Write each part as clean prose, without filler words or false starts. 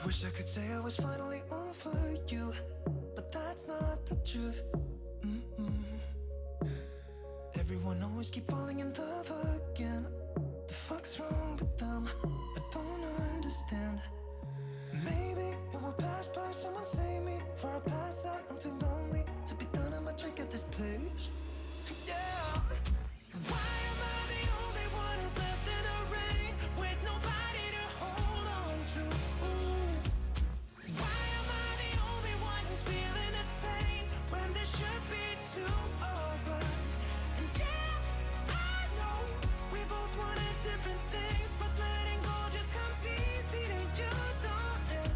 Wish I could say I was finally over you, but that's not the truth. Everyone always keep falling in love again. The fuck's wrong with them? I don't understand. Maybe it will pass by, someone save me. Before I pass out, I'm too lonely to be done. I'ma drink at this place. Yeah. Why am I the only one who's left in the rain with nobody to hold on to? Ooh. Why am I the only one who's feeling this pain when there should be two of us? And yeah, I know we both wanted different things, but letting go just comes easy to you, don't it?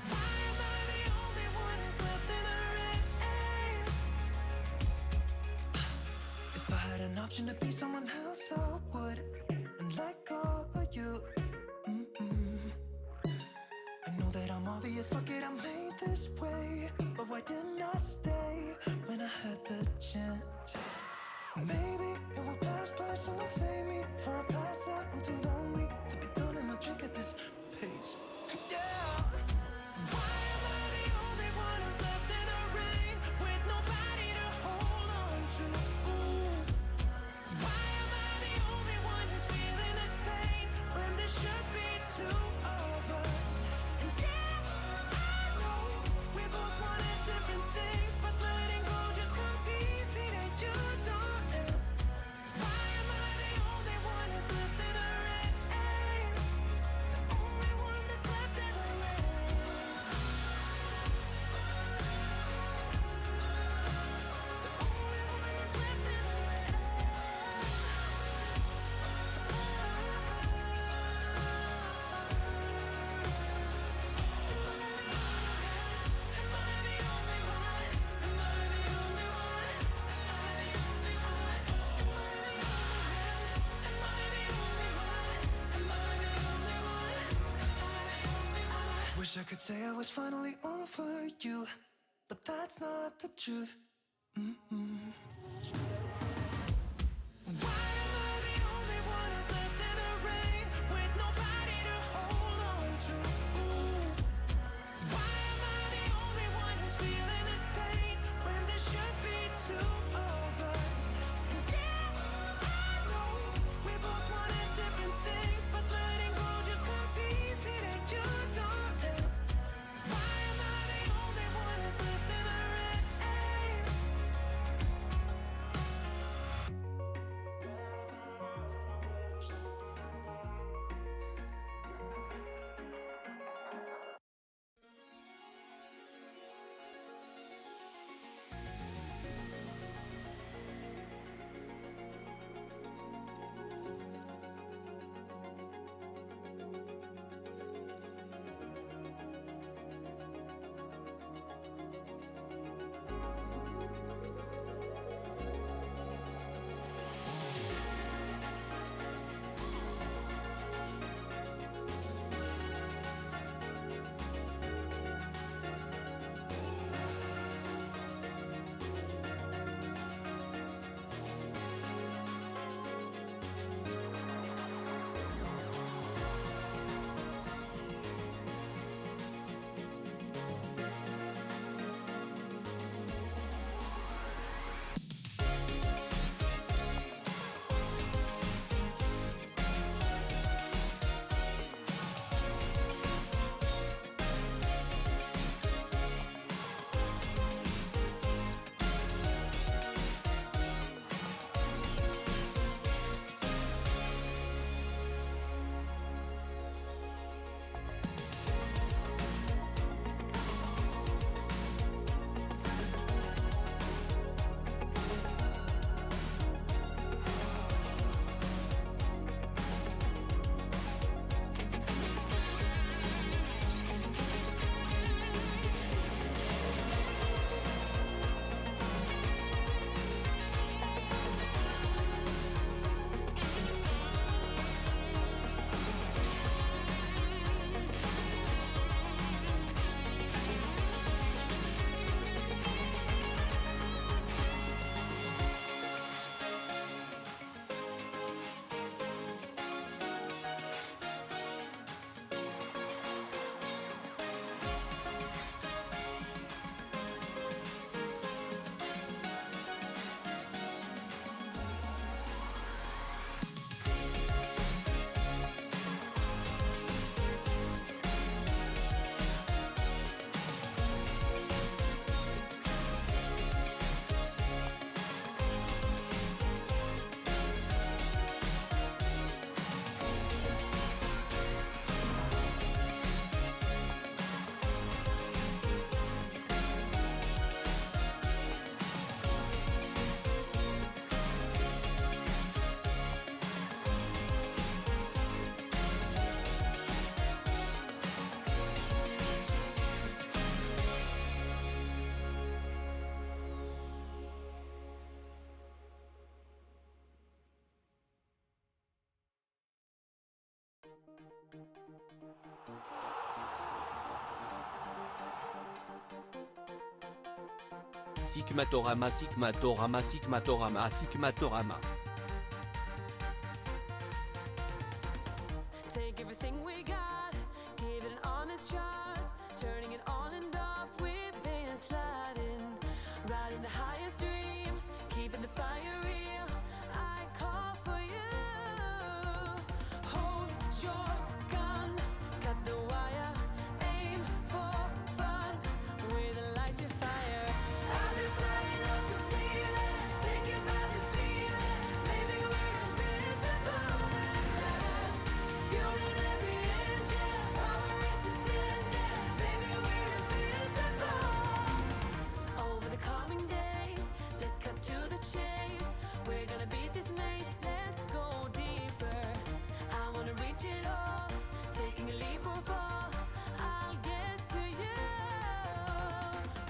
Why am I the only one who's left in the rain? If I had an option to be someone else, I would, and let go of you. I know that I'm obvious, fuck it, I'm made this way. But why didn't I stay when I had the chance? Maybe it will pass by, someone save me. Before I pass out, I'm too lonely to be done in my drink at this pace. Yeah. Why am I the only one who's left in the rain with nobody to hold on to? Ooh. Why am I the only one who's feeling this pain when there should be two of us? And yeah, I know we both wanted different things, but letting go just comes easy to you, don't it? Why am I the only one who's left in the rain? The only one that's left in the rain. The only one that's left in the rain. Am I the only one? Am I the only one? Am I the only one? Am I the only one? Am I the only one? Am I the only one? Am I the only one? Wish I could say I was finally over you, but that's not the truth. Why am I the only one who's left in the rain with nobody to hold on to? Ooh. Why am I the only one who's feeling this pain when there should be two of us? And yeah, I know we both wanted different things, but letting go just comes easy to you, don't it? Why am I the only one who's left in the rain? Sigmatorama, Sigmatorama, Sigmatorama, Sigmatorama. Take everything we got, give it an honest shot, turning it on and off, we've been sliding, riding the highest dream, keeping the fire real, I call for you. Hold your gun, cut the wire, aim for fun, with a light your fire. I've been flying off the ceiling, taken by this feeling, maybe we're invisible at last. Fueling every engine, power is descending, maybe we're invisible. Over the coming days, let's cut to the chase. We're gonna beat this maze, let's go deeper. I wanna reach it all, taking a leap or fall, I'll get to you.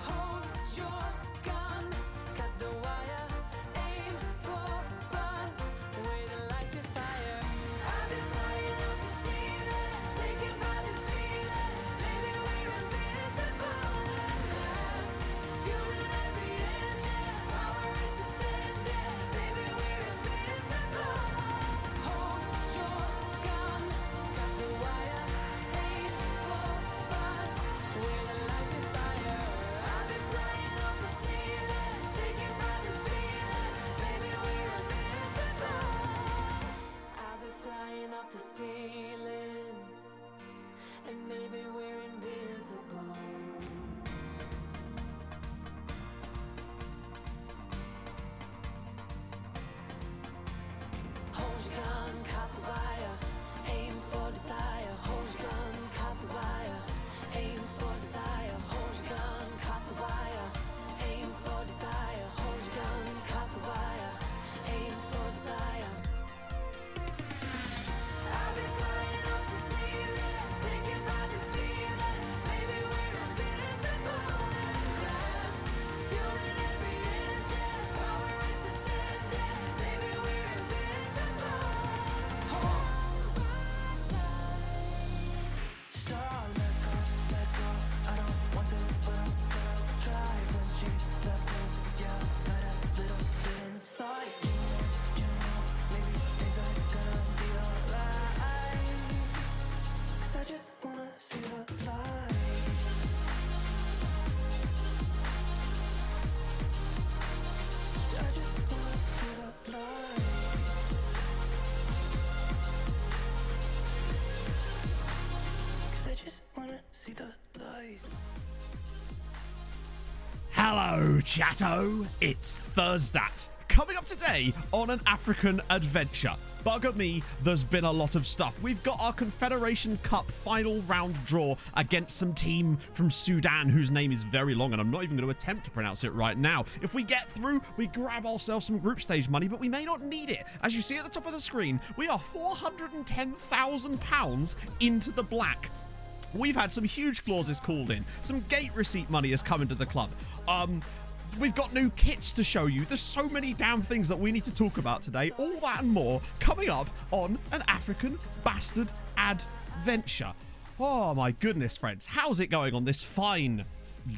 Hold your gun, cut the wire, aim for fun, with a light your fire. I've been flying off the ceiling, taken by this feeling, maybe we're invisible at last. Fueling every engine, power is descending, maybe we're invisible. Hold your gun, cut the wire, aim for fun, with a light your fire. I've been flying off the ceiling, taken by this feeling, maybe we're invisible. I've been flying off the ceiling, and maybe we're invisible. Hold your gun, cut the wire, aim for desire. Hold your gun, cut the wire, aim for desire. Hold your gun, cut the wire, aim for desire. Hold your gun, cut the wire, aim for desire. I've been flying off the ceiling, taken by this feeling, maybe we're invisible at last. Fueling every engine, power is descending, maybe we're invisible. So let go, I don't want to, but I'm gonna try. When she left me, yeah, got a little bit inside. You know, maybe things are gonna be alright. 'Cause I just wanna see the light. I just wanna see the light. 'Cause I just wanna see the light. Hello, chatto. It's Thursday. Coming up today on an African adventure. Bugger me, there's been a lot of stuff. We've got our Confederation Cup final round draw against some team from Sudan whose name is very long and I'm not even going to attempt to pronounce it right now. If we get through, we grab ourselves some group stage money, but we may not need it. As you see at the top of the screen, we are £410,000 into the black. We've had some huge clauses called in. Some gate receipt money has come into the club. We've got new kits to show you. There's so many damn things that we need to talk about today. All that and more coming up on an African Bastard Adventure. Oh my goodness, friends. How's it going on this fine,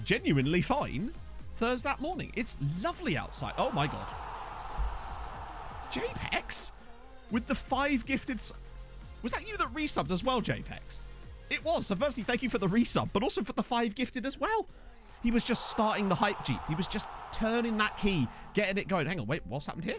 genuinely fine Thursday morning? It's lovely outside. Oh my god. JPEX? With the 5 gifted... Was that you that resubbed as well, JPEX? It was. So firstly, thank you for the resub, but also for the 5 gifted as well. He was just starting the hype jeep. He was just turning that key, getting it going. Hang on, wait, what's happened here?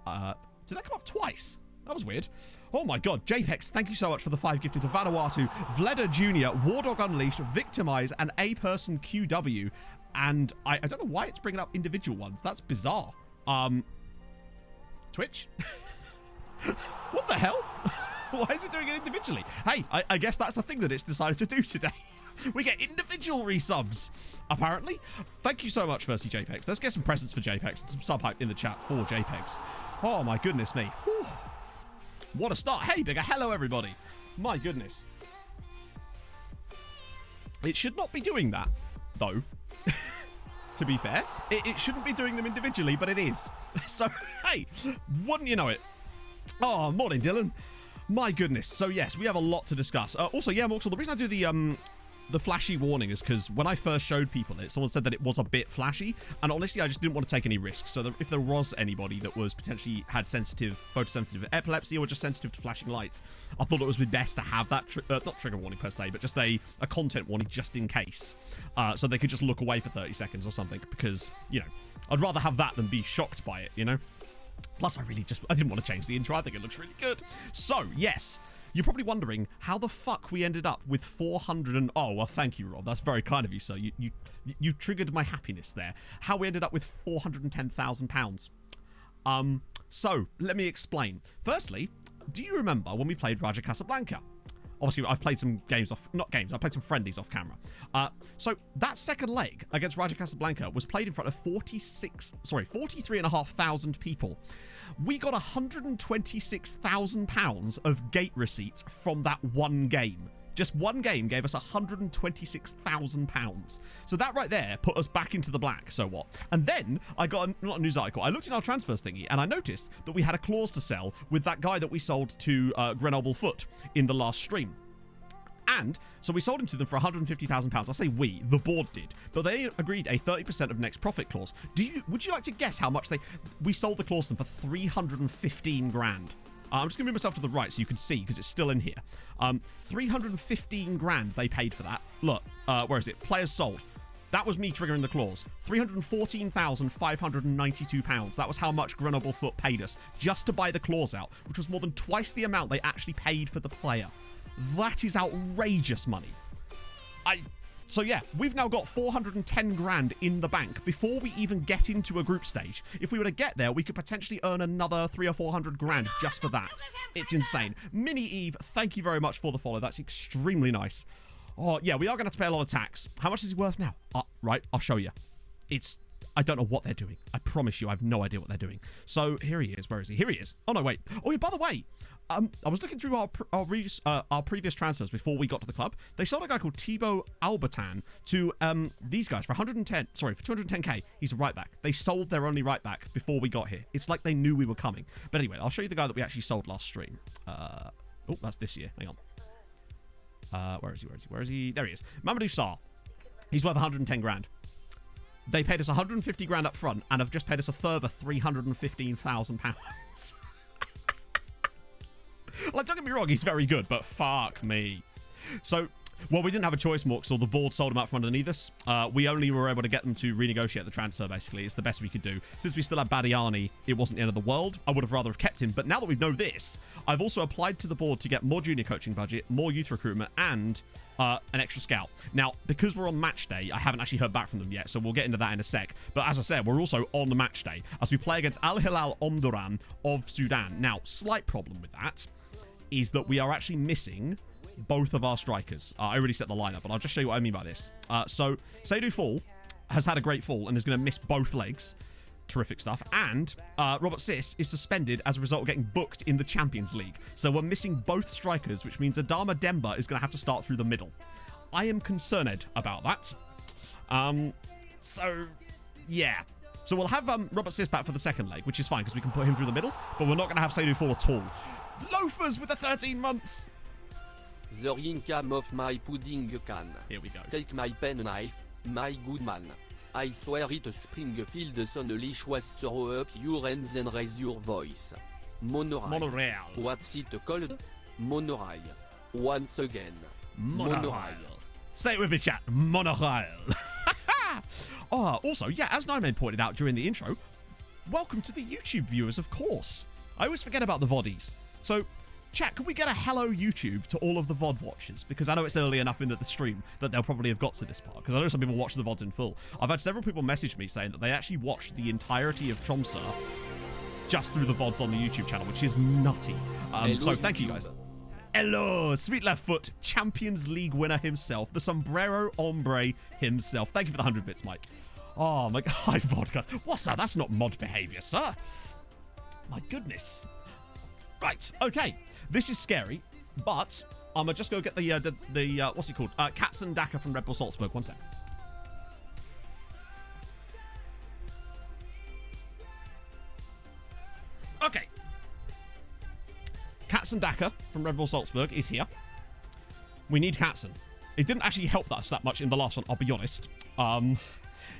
Did that come up twice? That was weird. Oh my god, JPEX, thank you so much for the 5 gifted to Vanuatu, Vleda Jr., Wardog Unleashed, Victimize, and A-Person QW. And I don't know why it's bringing up individual ones. That's bizarre. Twitch? What the hell? Why is it doing it individually? Hey, I guess that's a thing that it's decided to do today. We get individual resubs, apparently. Thank you so much, firstly, JPEX. Let's get some presents for JPEX and some sub-hype in the chat for JPEX. Oh, my goodness me. Whew. What a start. Hey, Bigger. Hello, everybody. My goodness. It should not be doing that, though. To be fair. It shouldn't be doing them individually, but it is. So, hey, wouldn't you know it? Oh, morning, Dylan. My goodness. So, yes, we have a lot to discuss. Also, yeah, Morxel, the reason I do the the flashy warning is because when I first showed people it, someone said that it was a bit flashy, and honestly, I just didn't want to take any risks. So that if there was anybody that was potentially had photosensitive epilepsy or just sensitive to flashing lights, I thought it was best to have that, not trigger warning per se, but just a content warning just in case, so they could just look away for 30 seconds or something, because, you know, I'd rather have that than be shocked by it, you know? Plus, I didn't want to change the intro. I think it looks really good. So, yes, you're probably wondering how the fuck we ended up with 400 and... Oh, well, thank you, Rob. That's very kind of you, sir. You triggered my happiness there. How we ended up with £410,000. So, let me explain. Firstly, do you remember when we played Raja Casablanca? Obviously, I've played some games off... Not games, I've played some friendlies off camera. So, that second leg against Raja Casablanca was played in front of 43,500 people. We got £126,000 of gate receipts from that one game. Just one game gave us £126,000. So that right there put us back into the black, so what? And then I got not a news article. I looked in our transfers thingy and I noticed that we had a clause to sell with that guy that we sold to Grenoble Foot in the last stream. And so we sold him to them for £150,000. I say we, the board did, but they agreed a 30% of next profit clause. Would you like to guess how much we sold the clause to them for 315 grand? I'm just going to move myself to the right so you can see, because it's still in here. 315 grand they paid for that. Look, where is it? Players sold. That was me triggering the clause. £314,592. That was how much Grenoble Foot paid us just to buy the clause out, which was more than twice the amount they actually paid for the player. That is outrageous money. So yeah, we've now got 410 grand in the bank before we even get into a group stage. If we were to get there, we could potentially earn another 300 or 400 grand just for that. It's insane. Mini Eve, thank you very much for the follow. That's extremely nice. Oh yeah, we are going to have to pay a lot of tax. How much is he worth now? Right, I'll show you. I don't know what they're doing. I promise you, I have no idea what they're doing. So here he is. Where is he? Here he is. Oh no, wait. Oh yeah, by the way, I was looking through our previous transfers before we got to the club. They sold a guy called Thibaut Albertan to these guys for 210k. He's a right back. They sold their only right back before we got here. It's like they knew we were coming. But anyway, I'll show you the guy that we actually sold last stream. Oh, that's this year. Hang on. Where is he? There he is. Mamadou Sarr. He's worth 110 grand. They paid us 150 grand up front and have just paid us a further £315,000. Like, don't get me wrong, he's very good, but fuck me. So, well, we didn't have a choice, Mork, so the board sold him out from underneath us. We only were able to get them to renegotiate the transfer, basically. It's the best we could do. Since we still had Badiani, it wasn't the end of the world. I would have rather have kept him, but now that we know this, I've also applied to the board to get more junior coaching budget, more youth recruitment, and an extra scout. Now, because we're on match day, I haven't actually heard back from them yet, so we'll get into that in a sec. But as I said, we're also on the match day as we play against Al Hilal Omdurman of Sudan. Now, slight problem with that is that we are actually missing both of our strikers. I already set the lineup, but I'll just show you what I mean by this. So, Seydou Fall has had a great fall and is going to miss both legs. Terrific stuff. And Robert Sis is suspended as a result of getting booked in the Champions League. So we're missing both strikers, which means Adama Demba is going to have to start through the middle. I am concerned about that. So, yeah. So we'll have Robert Sis back for the second leg, which is fine because we can put him through the middle, but we're not going to have Seydou Fall at all. Loafers with the 13 months. The income of my pudding can. Here we go. Take my pen knife, my good man. I swear it Springfield suddenly was throw up your hands and raise your voice. Monorail. Monorail. What's it called? Monorail. Once again. Monorail. Say it with me, chat. Monorail. Also, yeah, as Nyman pointed out during the intro, welcome to the YouTube viewers, of course. I always forget about the VODies. So, chat, can we get a hello YouTube to all of the VOD watchers? Because I know it's early enough into the stream that they'll probably have got to this part. Because I know some people watch the VODs in full. I've had several people message me saying that they actually watched the entirety of Tromsø just through the VODs on the YouTube channel, which is nutty. So thank you guys. Hello, sweet left foot, Champions League winner himself, the sombrero hombre himself. Thank you for the 100 bits, Mike. Oh my God, hi vodka. What's that? That's not mod behavior, sir. My goodness. Right, okay. This is scary, but I'm gonna just go get the what's he called? Katsun Daka from Red Bull Salzburg. One sec. Okay. Katsun Daka from Red Bull Salzburg is here. We need Katsun. It didn't actually help us that much in the last one, I'll be honest.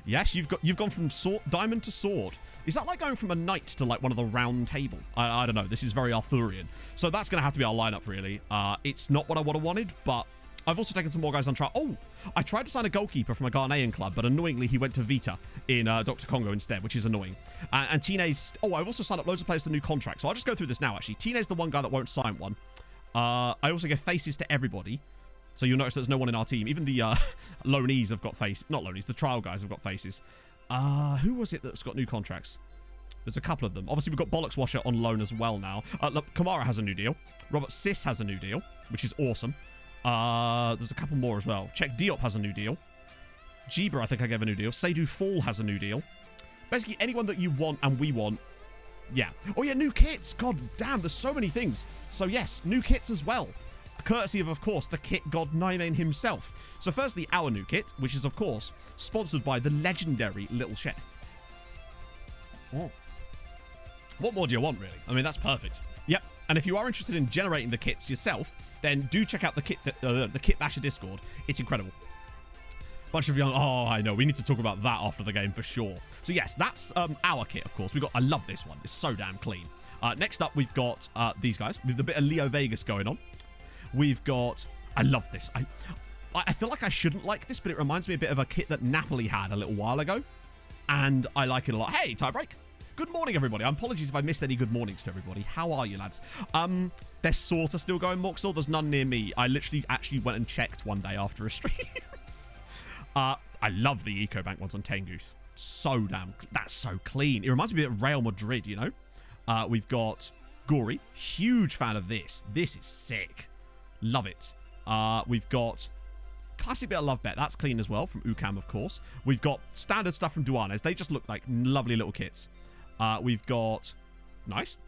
Yes, you've gone from diamond to sword. Is that like going from a knight to like one of the round table? I don't know. This is very Arthurian. So that's going to have to be our lineup, really. It's not what I would have wanted, but I've also taken some more guys on trial. Oh, I tried to sign a goalkeeper from a Ghanaian club, but annoyingly he went to Vita in Dr. Congo instead, which is annoying. And Tine's... Oh, I've also signed up loads of players to new contracts. So I'll just go through this now, actually. Tine's the one guy that won't sign one. I also give faces to everybody. So you'll notice there's no one in our team. Even the loanees have got faces. Not loanees, the trial guys have got faces. Who was it that's got new contracts? There's a couple of them. Obviously, we've got Bollocks Washer on loan as well now. Look, Kamara has a new deal. Robert Sis has a new deal, which is awesome. There's a couple more as well. Czech Diop has a new deal. Jeeba, I think I gave a new deal. Seydou Fall has a new deal. Basically, anyone that you want and we want. Yeah. Oh, yeah, new kits. God damn, there's so many things. So, yes, new kits as well. Courtesy of course, the kit god Nymain himself. So, firstly, our new kit, which is, of course, sponsored by the legendary Little Chef. Oh. What more do you want, really? I mean, that's perfect. Yep. And if you are interested in generating the kits yourself, then do check out the Kit Basher Discord. It's incredible. Bunch of young... Oh, I know. We need to talk about that after the game for sure. So, yes, that's our kit, of course. I love this one. It's so damn clean. Next up, we've got these guys with a bit of Leo Vegas going on. We've got... I love this. I feel like I shouldn't like this, but it reminds me a bit of a kit that Napoli had a little while ago. And I like it a lot. Hey, tie break. Good morning, everybody. Apologies if I missed any good mornings to everybody. How are you, lads? They're sort of still going, Moxel. There's none near me. I literally actually went and checked one day after a stream. I love the EcoBank ones on Tengus. So damn... That's so clean. It reminds me a bit of Real Madrid, you know? We've got Gory. Huge fan of this. This is sick. Love it. We've got classic bit of love bet. That's clean as well from Ukam, of course. We've got standard stuff from Duanes. They just look like lovely little kits. We've got nice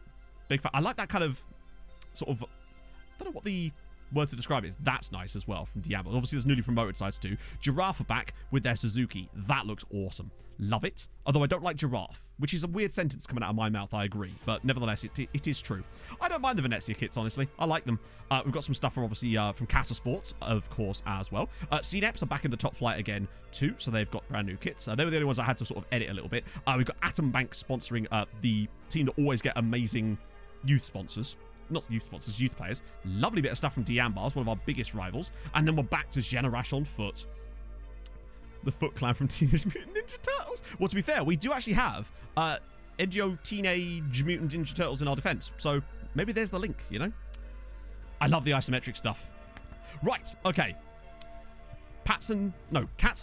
big fan. I like that kind of sort of... I don't know what the word to describe it is. That's nice as well from Diablo. Obviously, there's newly promoted sides too. Giraffe are back with their Suzuki. That looks awesome. Love it. Although I don't like giraffe, which is a weird sentence coming out of my mouth, I agree. But nevertheless, it is true. I don't mind the Venezia kits, honestly. I like them. We've got some stuff from, obviously, from Casa Sports, of course, as well. CNEPs are back in the top flight again, too. So they've got brand new kits. They were the only ones I had to sort of edit a little bit. We've got Atom Bank sponsoring the team that always get amazing youth sponsors. Not youth sponsors, youth players. Lovely bit of stuff from Diambars, one of our biggest rivals. And then we're back to Generash on foot. The Foot Clan from Teenage Mutant Ninja Turtles. Well, to be fair, we do actually have NGO Teenage Mutant Ninja Turtles in our defense. So maybe there's the link, you know? I love the isometric stuff. Right, okay. Katsun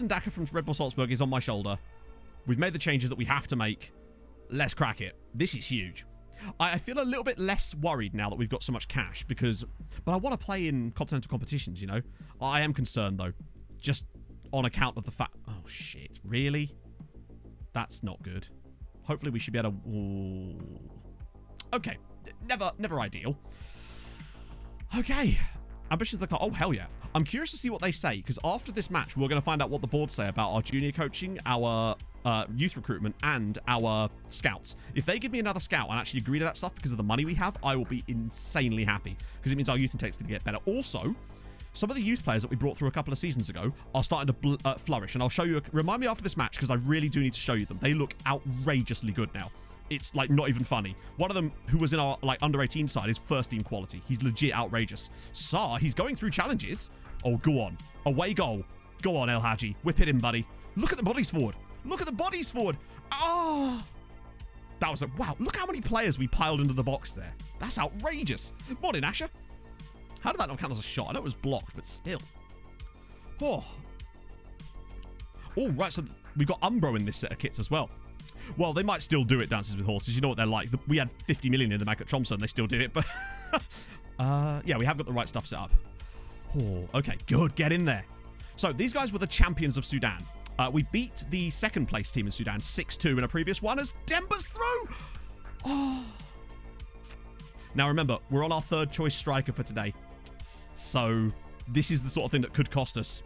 Daka from Red Bull Salzburg is on my shoulder. We've made the changes that we have to make. Let's crack it. This is huge. I feel a little bit less worried now that we've got so much cash because... But I want to play in continental competitions, you know? I am concerned, though. Just on account of the fact... Oh, shit. Really? That's not good. Hopefully we should be able to... Ooh. Okay. Never ideal. Okay. Ambitions of the club. Oh, hell yeah. I'm curious to see what they say, because after this match, we're going to find out what the boards say about our junior coaching, our youth recruitment, and our scouts. If they give me another scout and actually agree to that stuff because of the money we have, I will be insanely happy, because it means our youth intake's going to get better. Also, some of the youth players that we brought through a couple of seasons ago are starting to flourish, and I'll show you... Remind me after this match, because I really do need to show you them. They look outrageously good now. It's, like, not even funny. One of them, who was in our, like, under-18 side, is first-team quality. He's legit outrageous. Saar, he's going through challenges. Oh, go on. Away goal. Go on, El Hadji. Whip it in, buddy. Look at the bodies forward. Look at the bodies forward. Ah! Oh, that was a... Wow, look how many players we piled into the box there. That's outrageous. Morning, Asher. How did that not count as a shot? I know it was blocked, but still. Oh. Oh, right, so we've got Umbro in this set of kits as well. Well, they might still do it, Dances with Horses. You know what they're like. We had 50 million in the bank at Tromsø, and they still did it. But yeah, we have got the right stuff set up. Oh, okay, good. Get in there. So these guys were the champions of Sudan. We beat the second place team in Sudan 6-2 in a previous one as Demba's through. Oh. Now, remember, we're on our third choice striker for today. So this is the sort of thing that could cost us.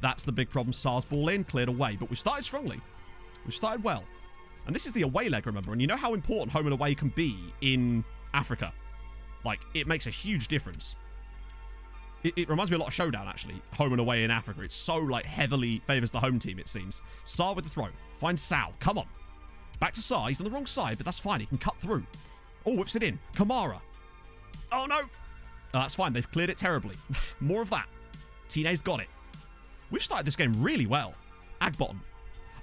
That's the big problem. Saar's ball in, cleared away. But we started strongly. We started well. And this is the away leg, remember. And you know how important home and away can be in Africa. Like, it makes a huge difference. It reminds me a lot of Showdown, actually. Home and away in Africa. It's so, like, heavily favours the home team, it seems. Saar with the throw. Finds Sal. Come on. Back to Saar. He's on the wrong side, but that's fine. He can cut through. Oh, whips it in. Kamara. Oh, no. Oh, that's fine. They've cleared it terribly. More of that. Teena's got it. We've started this game really well. Agbotton.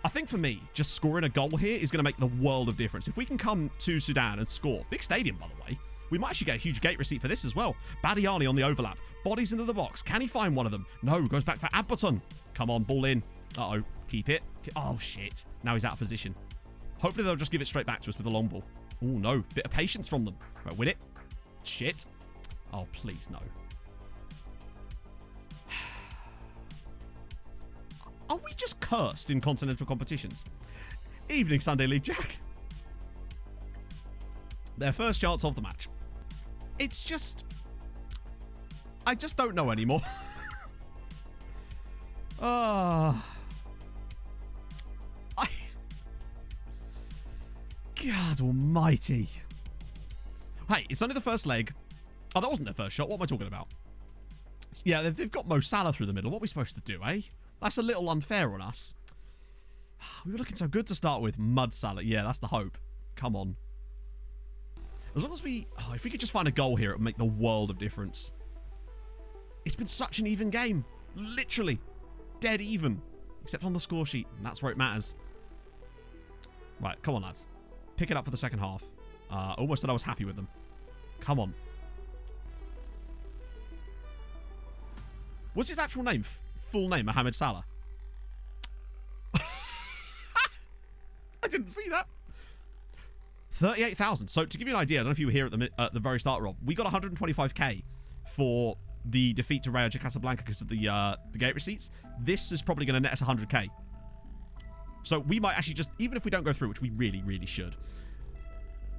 I think for me, just scoring a goal here is going to make the world of difference. If we can come to Sudan and score. Big stadium, by the way. We might actually get a huge gate receipt for this as well. Badiani on the overlap. Bodies into the box. Can he find one of them? No, goes back for Agbotton. Come on, ball in. Uh-oh. Keep it. Oh, shit. Now he's out of position. Hopefully they'll just give it straight back to us with a long ball. Oh, no. Bit of patience from them. Right, win it. Shit. Oh, please, no. Are we just cursed in continental competitions? Evening, Sunday League Jack. Their first chance of the match. It's just... I just don't know anymore. God almighty. Hey, it's only the first leg. Oh, that wasn't their first shot. What am I talking about? Yeah, they've got Mo Salah through the middle. What are we supposed to do, eh? That's a little unfair on us. We were looking so good to start with. Mud Salah. Yeah, that's the hope. Come on. As long as we... Oh, if we could just find a goal here, it would make the world of difference. It's been such an even game. Literally. Dead even. Except on the score sheet. And that's where it matters. Right, come on, lads. Pick it up for the second half. Almost said I was happy with them. Come on. What's his actual name? Full name, Mohamed Salah. I didn't see that. 38,000. So to give you an idea, I don't know if you were here at the very start, Rob. We got 125k for the defeat to Rayo de Casablanca because of the gate receipts. This is probably going to net us 100k. So we might actually just, even if we don't go through, which we really, really should,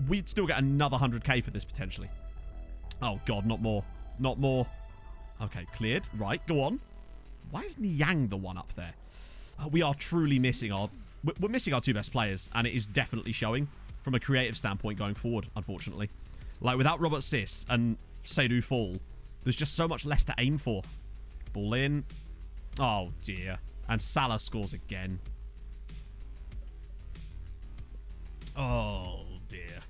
we'd still get another 100k for this potentially. Oh God, not more. Not more. Okay, cleared. Right, go on. Why is Niang the one up there? Oh, we are truly missing our... We're missing our two best players, and it is definitely showing from a creative standpoint going forward, unfortunately. Like, without Robert Sis and Seydou Fall, there's just so much less to aim for. Ball in. Oh, dear. And Salah scores again. Oh, dear.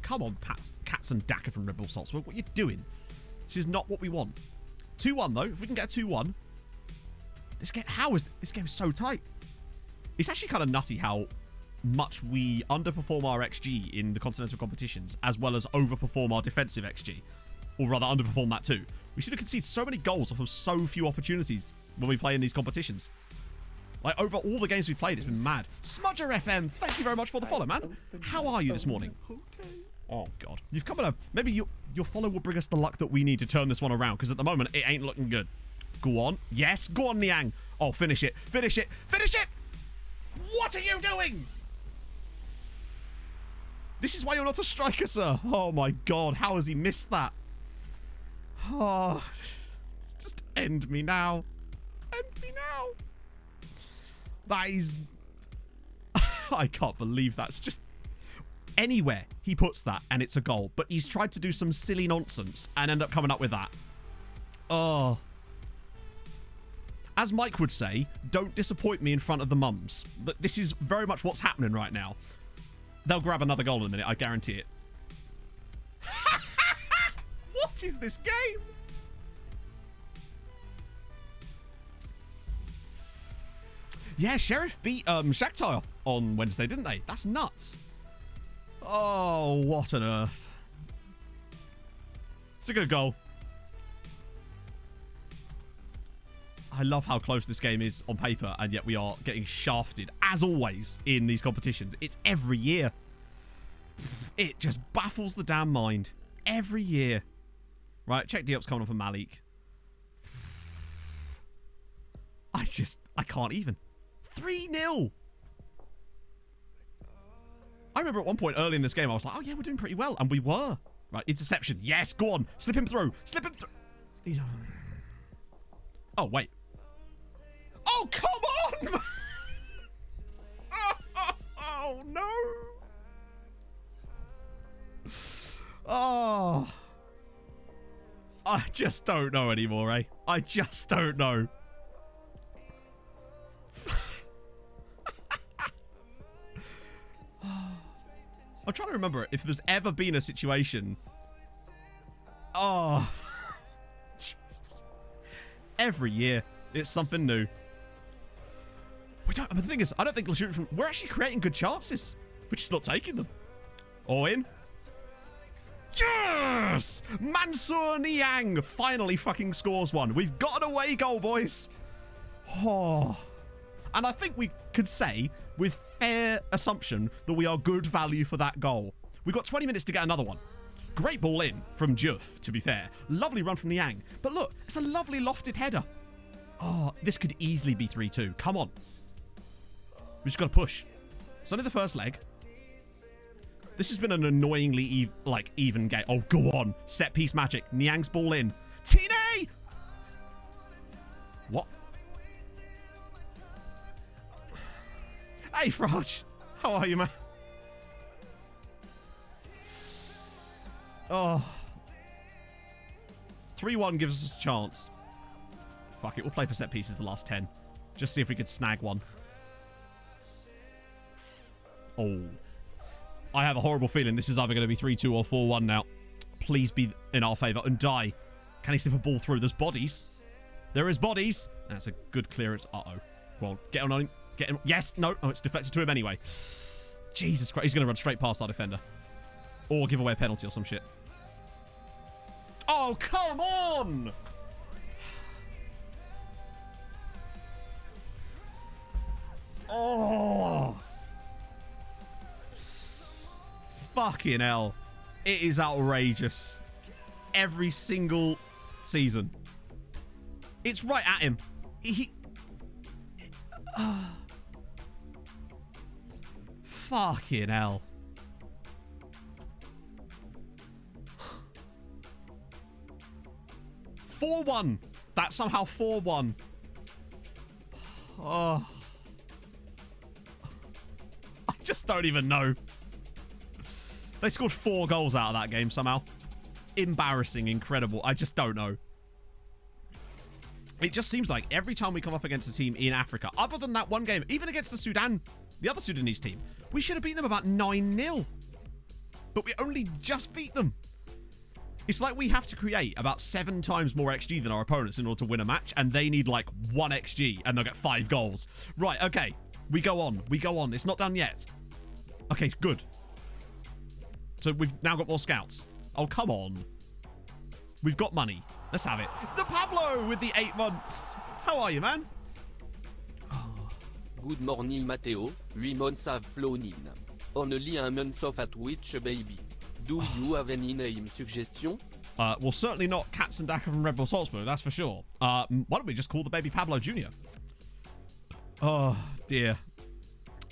Come on, Cats and Daka from Red Bull Salzburg. What are you doing? This is not what we want. 2-1, though. If we can get a 2-1... This game is so tight. It's actually kind of nutty how much we underperform our XG in the continental competitions, as well as overperform our defensive XG. Or rather, underperform that too. We seem to concede so many goals off of so few opportunities when we play in these competitions. Like, over all the games we've played, it's been mad. Smudger FM, thank you very much for the follow, man. How are you this morning? Oh, God. You've come on a... Maybe your follow will bring us the luck that we need to turn this one around, because at the moment, it ain't looking good. Go on. Yes, go on, Niang. Oh, finish it. Finish it. Finish it! What are you doing? This is why you're not a striker, sir. Oh, my God. How has he missed that? Oh, just end me now. End me now. That is... I can't believe that's just... Anywhere he puts that and it's a goal. But he's tried to do some silly nonsense and end up coming up with that. Oh... As Mike would say, don't disappoint me in front of the mums. This is very much what's happening right now. They'll grab another goal in a minute, I guarantee it. What is this game? Yeah, Sheriff beat Shakhtar on Wednesday, didn't they? That's nuts. Oh, what on earth. It's a good goal. I love how close this game is on paper, and yet we are getting shafted, as always, in these competitions. It's every year. It just baffles the damn mind. Every year. Right, check Diop's coming on for Malik. I can't even. 3-0. I remember at one point early in this game, I was like, oh yeah, we're doing pretty well. And we were. Right, interception. Yes, go on. Slip him through. Slip him through. Oh, wait. Oh, come on! Oh, no! Oh. I just don't know anymore, eh? I just don't know. I'm trying to remember if there's ever been a situation. Oh. Every year, it's something new. But the thing is, I don't think we're shooting from. We're actually creating good chances. We're just not taking them. All in. Yes! Mansour Niang finally fucking scores one. We've got an away goal, boys. Oh. And I think we could say, with fair assumption, that we are good value for that goal. We've got 20 minutes to get another one. Great ball in from Juf, to be fair. Lovely run from Niang. But look, it's a lovely lofted header. Oh, this could easily be 3-2. Come on. We just got to push. It's only the first leg. This has been an annoyingly even game. Oh, go on. Set piece magic. Niang's ball in. Tine! What? Hey, Fraj. How are you, man? Oh. 3-1 gives us a chance. Fuck it. We'll play for set pieces the last 10. Just see if we could snag one. Oh. I have a horrible feeling this is either going to be 3-2 or 4-1 now. Please be in our favour and die. Can he slip a ball through? There's bodies. There is bodies. That's a good clearance. Uh-oh. Well, get on him. Get him. Yes. No. Oh, it's deflected to him anyway. Jesus Christ. He's going to run straight past our defender. Or give away a penalty or some shit. Oh, come on! Oh! Fucking hell. It is outrageous. Every single season. It's right at him. Fucking hell. $4-1. That's somehow 4-1. Oh. I just don't even know. They scored 4 goals out of that game somehow. Embarrassing, incredible. I just don't know. It just seems like every time we come up against a team in Africa, other than that one game, even against the Sudan, the other Sudanese team, we should have beaten them about 9-0. But we only just beat them. It's like we have to create about 7 times more XG than our opponents in order to win a match, and they need like 1 XG, and they'll get 5 goals. Right, okay. We go on. We go on. It's not done yet. Okay, good. So we've now got more scouts. Oh, come on. We've got money. Let's have it. The Pablo with the 8 months. How are you, man? Good morning, Matteo. 8 months have flown in. Only a month off at Twitch, baby. Do you have any name suggestion? Well, certainly not Katzendaka from Red Bull Salzburg, that's for sure. Why don't we just call the baby Pablo Jr.? Oh, dear.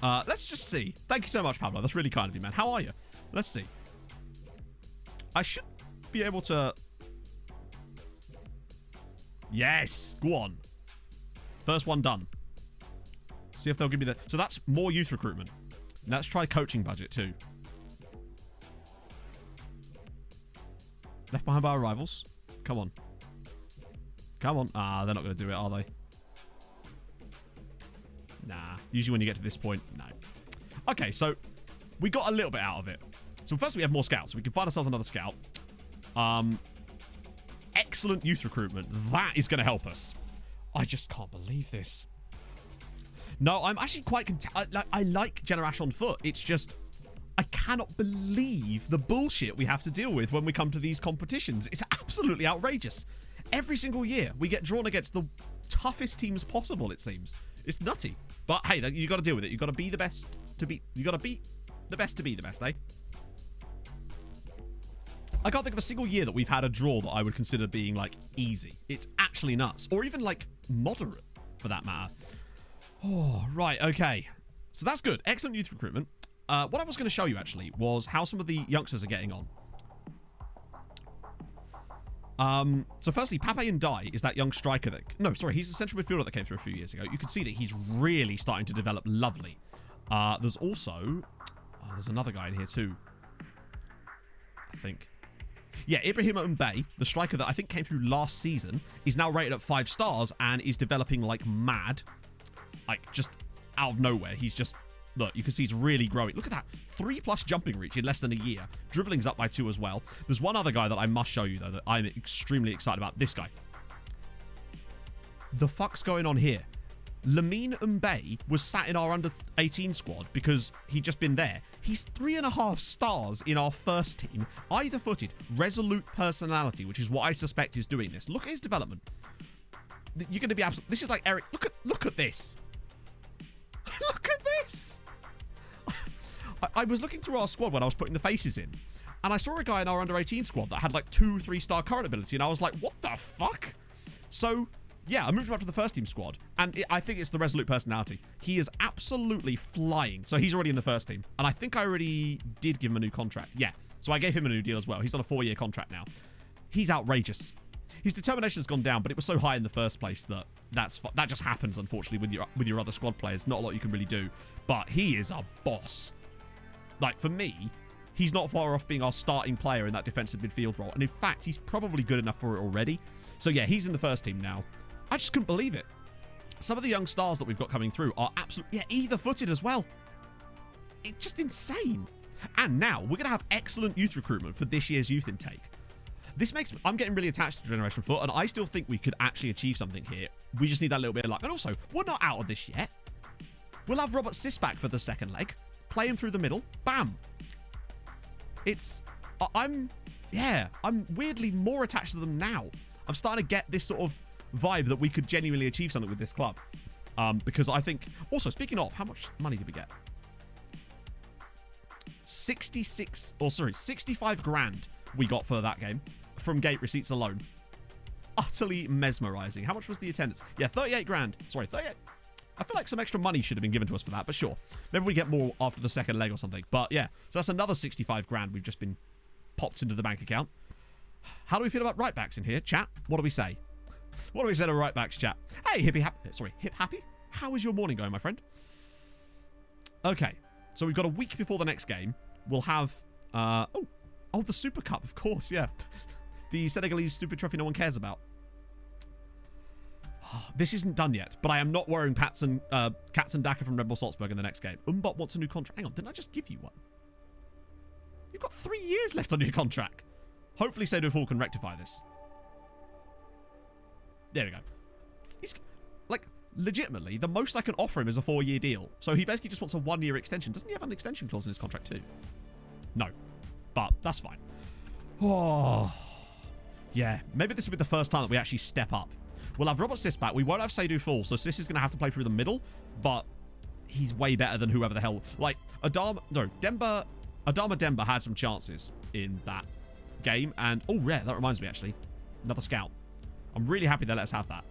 Let's just see. Thank you so much, Pablo. That's really kind of you, man. How are you? Let's see. I should be able to... Yes! Go on. First one done. See if they'll give me the... So that's more youth recruitment. Let's try coaching budget too. Left behind by our rivals. Come on. Come on. Ah, they're not going to do it, are they? Nah. Usually when you get to this point, no. Okay, so we got a little bit out of it. So first we have more scouts. So we can find ourselves another scout. Excellent youth recruitment. That is going to help us. I just can't believe this. No, I'm actually quite content. I like Generash on foot. It's just... I cannot believe the bullshit we have to deal with when we come to these competitions. It's absolutely outrageous. Every single year, we get drawn against the toughest teams possible, it seems. It's nutty. But hey, you got to deal with it. You got to be the best to be... You got to beat the best to be the best, eh? I can't think of a single year that we've had a draw that I would consider being, like, easy. It's actually nuts. Or even, like, moderate, for that matter. Oh, right, okay. So that's good. Excellent youth recruitment. What I was going to show you, actually, was how some of the youngsters are getting on. So firstly, Pape and Dai is that young striker that... No, sorry, he's the central midfielder that came through a few years ago. You can see that he's really starting to develop lovely. There's also... Oh, there's another guy in here too. I think. Yeah, Ibrahim Mbaye, the striker that I think came through last season, is now rated at 5 stars and is developing like mad. Like, just out of nowhere. He's just... Look, you can see he's really growing. Look at that. 3+ jumping reach in less than a year. Dribbling's up by 2 as well. There's one other guy that I must show you, though, that I'm extremely excited about. This guy. The fuck's going on here? Lamine Mbaye was sat in our under-18 squad because he'd just been there. He's 3.5 stars in our first team. Either-footed, resolute personality, which is what I suspect is doing this. Look at his development. You're going to be absolute... This is like Eric... Look at this. Look at this. I was looking through our squad when I was putting the faces in, and I saw a guy in our under-18 squad that had like 2-3-star current ability, and I was like, what the fuck? So, yeah, I moved him up to the first team squad, and I think it's the resolute personality. He is absolutely flying. So he's already in the first team, and I think I already did give him a new contract. Yeah, so I gave him a new deal as well. He's on a 4-year contract now. He's outrageous. His determination has gone down, but it was so high in the first place that that just happens, unfortunately, with your other squad players. Not a lot you can really do, but he is a boss. Like, for me, he's not far off being our starting player in that defensive midfield role, and in fact, he's probably good enough for it already. So yeah, he's in the first team now. I just couldn't believe it. Some of the young stars that we've got coming through are absolutely, yeah, either-footed as well. It's just insane. And now, we're going to have excellent youth recruitment for this year's youth intake. This makes... I'm getting really attached to Generation Foot, and I still think we could actually achieve something here. We just need that little bit of luck. And also, we're not out of this yet. We'll have Robert Sis back for the second leg. Play him through the middle. Bam. It's... I'm weirdly more attached to them now. I'm starting to get this sort of vibe that we could genuinely achieve something with this club. Because I think... Also, speaking of, how much money did we get? 65 grand we got for that game from gate receipts alone. Utterly mesmerizing. How much was the attendance? Yeah, 38 grand. Sorry, 38. I feel like some extra money should have been given to us for that, but sure. Maybe we get more after the second leg or something. But yeah, so that's another 65 grand we've just been popped into the bank account. How do we feel about right backs in here, chat? What do we say? What do we say to right backs, chat? Hey, hip happy. How is your morning going, my friend? Okay, so we've got a week before the next game. We'll have oh, the Super Cup, of course, yeah. The Senegalese Super Trophy no one cares about. This isn't done yet, but I am not wearing Katz and Daka from Red Bull Salzburg in the next game. Umbot wants a new contract. Hang on, didn't I just give you one? You've got 3 years left on your contract. Hopefully Seydou can rectify this. There we go. He's, like, legitimately, the most I can offer him is a 4-year deal. So he basically just wants a 1-year extension. Doesn't he have an extension clause in his contract too? No. But that's fine. Oh. Yeah, maybe this will be the first time that we actually step up. We'll have Robert Sis back. We won't have Seydou Fall, so Sis is going to have to play through the middle, but he's way better than whoever the hell... Like, Adama Demba had some chances in that game, and... Oh, yeah, that reminds me, actually. Another scout. I'm really happy they let us have that.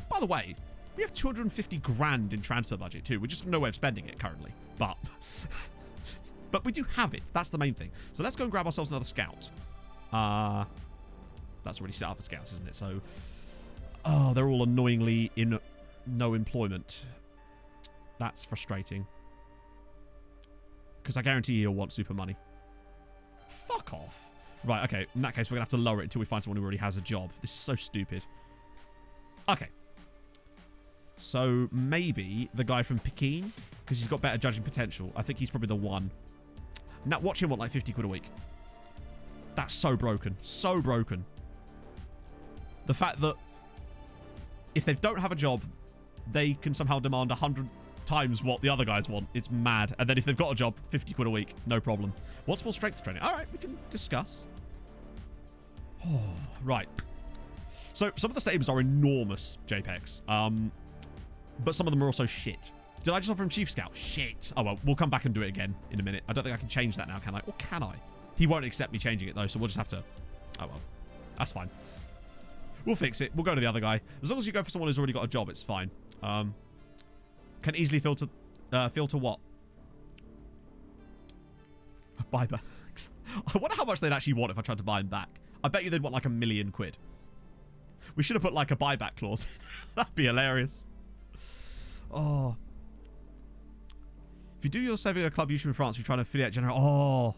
By the way, we have 250 grand in transfer budget, too. We just have no way of spending it currently, but... But we do have it. That's the main thing. So let's go and grab ourselves another scout. That's already set up for scouts, isn't it? So... Oh, they're all annoyingly in no employment. That's frustrating. Because I guarantee you'll want super money. Fuck off. Right, okay. In that case, we're going to have to lower it until we find someone who already has a job. This is so stupid. Okay. So, maybe the guy from Pekin, because he's got better judging potential. I think he's probably the one. Now, watch him want like 50 quid a week. That's so broken. So broken. The fact that if they don't have a job, they can somehow demand 100 times what the other guys want. It's mad. And then if they've got a job, 50 quid a week. No problem. What's more strength training? All right, we can discuss. Oh, right. So, some of the stadiums are enormous, JPEGs. But some of them are also shit. Did I just offer him Chief Scout? Shit. Oh, well, we'll come back and do it again in a minute. I don't think I can change that now, can I? Or can I? He won't accept me changing it, though, so we'll just have to... Oh, well. That's fine. We'll fix it. We'll go to the other guy. As long as you go for someone who's already got a job, it's fine. Can easily filter what? Buybacks. I wonder how much they'd actually want if I tried to buy him back. I bet you they'd want like £1 million. We should have put like a buyback clause. That'd be hilarious. Oh. If you do your saving a club usually in France, you're trying to affiliate general. Oh.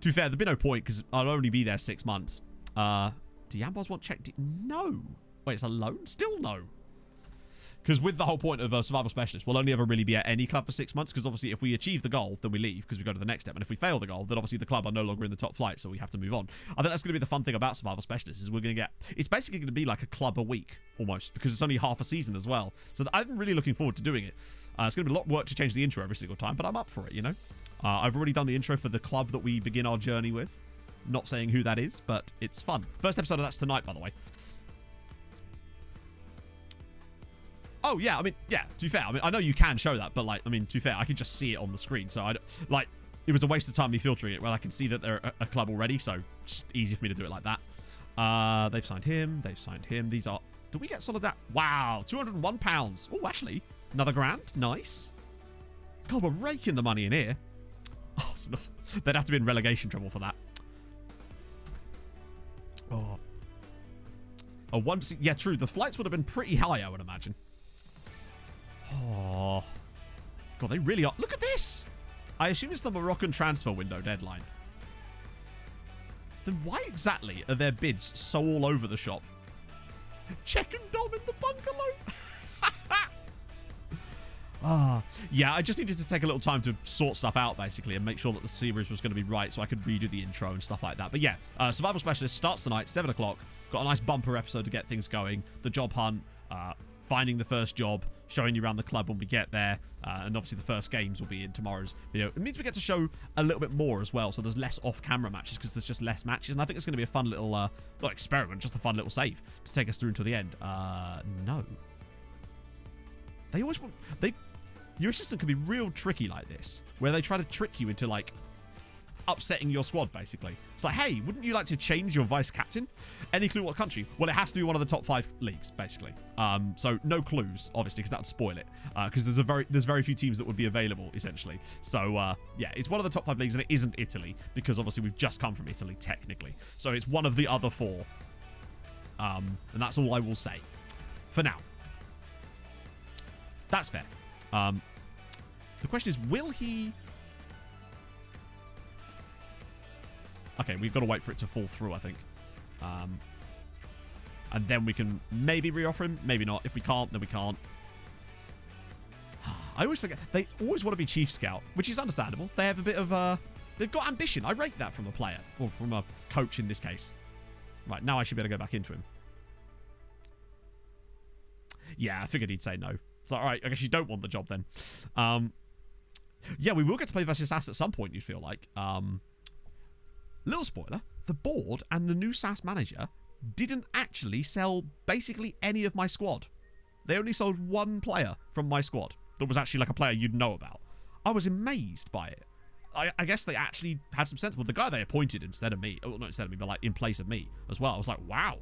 To be fair, there'd be no point because I'll only be there 6 months. Do Yambars want check? No. Wait, it's a loan? Still no. Because with the whole point of a survival specialist, we'll only ever really be at any club for 6 months, because obviously if we achieve the goal, then we leave because we go to the next step. And if we fail the goal, then obviously the club are no longer in the top flight, so we have to move on. I think that's going to be the fun thing about survival specialists, is we're going to get... It's basically going to be like a club a week, almost, because it's only half a season as well. So I'm really looking forward to doing it. It's going to be a lot of work to change the intro every single time, but I'm up for it, you know? I've already done the intro for the club that we begin our journey with. Not saying who that is, but it's fun. First episode of that's tonight, by the way. Oh, yeah, I mean, yeah, to be fair, I mean, I know you can show that, but, like, I mean, to be fair, I can just see it on the screen, so, like, it was a waste of time me filtering it. Well, I can see that they're a club already, so it's just easy for me to do it like that. They've signed him. These are... Do we get Solidar? Wow, £201. Oh, actually, another grand. Nice. God, we're raking the money in here. Oh, it's not... They'd have to be in relegation trouble for that. Oh. Oh, yeah, true. The flights would have been pretty high, I would imagine. Oh. God, they really are. Look at this. I assume it's the Moroccan transfer window deadline. Then why exactly are their bids so all over the shop? Check and Dom in the bungalow. Yeah, I just needed to take a little time to sort stuff out, basically, and make sure that the series was going to be right so I could redo the intro and stuff like that. But yeah, Survival Specialist starts tonight, 7 o'clock. Got a nice bumper episode to get things going. The job hunt, finding the first job, showing you around the club when we get there, and obviously the first games will be in tomorrow's video. It means we get to show a little bit more as well, so there's less off-camera matches because there's just less matches, and I think it's going to be a fun little, not experiment, just a fun little save to take us through until the end. No. They always want... Your assistant can be real tricky like this, where they try to trick you into, like, upsetting your squad, basically. It's like, hey, wouldn't you like to change your vice captain? Any clue what country? Well, it has to be one of the top 5 leagues, basically. So no clues, obviously, because that would spoil it. Because there's very few teams that would be available, essentially. So yeah, it's one of the top 5 leagues, and it isn't Italy, because obviously we've just come from Italy, technically. So it's one of the other 4. And that's all I will say for now. That's fair. The question is, will he... Okay, we've got to wait for it to fall through, I think. And then we can maybe re-offer him. Maybe not. If we can't, then we can't. I always forget. They always want to be Chief Scout, which is understandable. They have a bit of... they've got ambition. I rate that from a player. Or from a coach in this case. Right, now I should be able to go back into him. Yeah, I figured he'd say no. So, all right, I guess you don't want the job then. Yeah, we will get to play versus SAS at some point, you feel like. Little spoiler, the board and the new SAS manager didn't actually sell basically any of my squad. They only sold 1 player from my squad that was actually like a player you'd know about. I was amazed by it. I guess they actually had some sense. Well, the guy they appointed instead of me, well, not instead of me, but like in place of me as well. I was like, wow.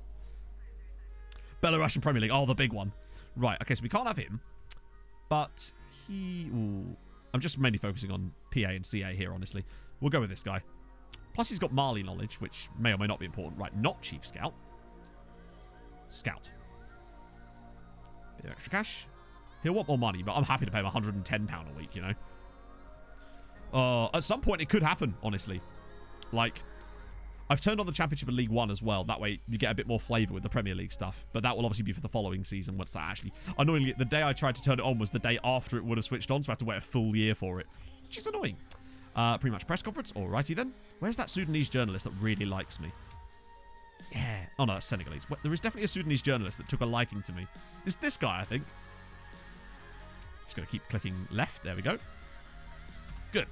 Belarusian Premier League, oh, the big one. Right, okay, so we can't have him. But he... Ooh, I'm just mainly focusing on PA and CA here, honestly. We'll go with this guy. Plus, he's got Mali knowledge, which may or may not be important. Right, not Chief Scout. Scout. Bit of extra cash. He'll want more money, but I'm happy to pay him £110 a week, you know? At some point, it could happen, honestly. Like, I've turned on the Championship and League One as well. That way, you get a bit more flavour with the Premier League stuff. But that will obviously be for the following season once that actually... Annoyingly, the day I tried to turn it on was the day after it would have switched on, so I have to wait a full year for it. Which is annoying. Pre-match press conference. Alrighty then. Where's that Sudanese journalist that really likes me? Yeah. Oh no, that's Senegalese. There is definitely a Sudanese journalist that took a liking to me. It's this guy, I think. Just going to keep clicking left. There we go. Good.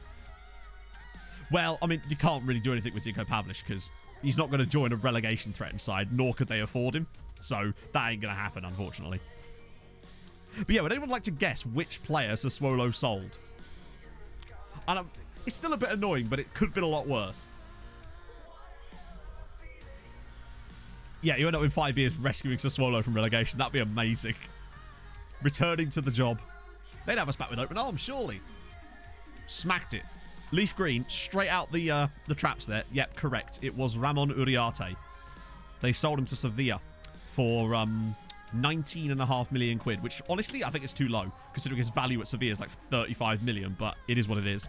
Well, I mean, you can't really do anything with Dinko Pavlish because he's not going to join a relegation threatened side, nor could they afford him. So that ain't going to happen, unfortunately. But yeah, would anyone like to guess which player Sassuolo sold? And it's still a bit annoying, but it could have been a lot worse. Yeah, you end up in 5 years rescuing Sassuolo from relegation. That'd be amazing. Returning to the job. They'd have us back with open arms, surely. Smacked it. Leaf green, straight out the traps there. Yep, correct. It was Ramon Uriarte. They sold him to Sevilla for 19.5 million quid, which honestly I think is too low, considering his value at Sevilla is like 35 million, but it is what it is.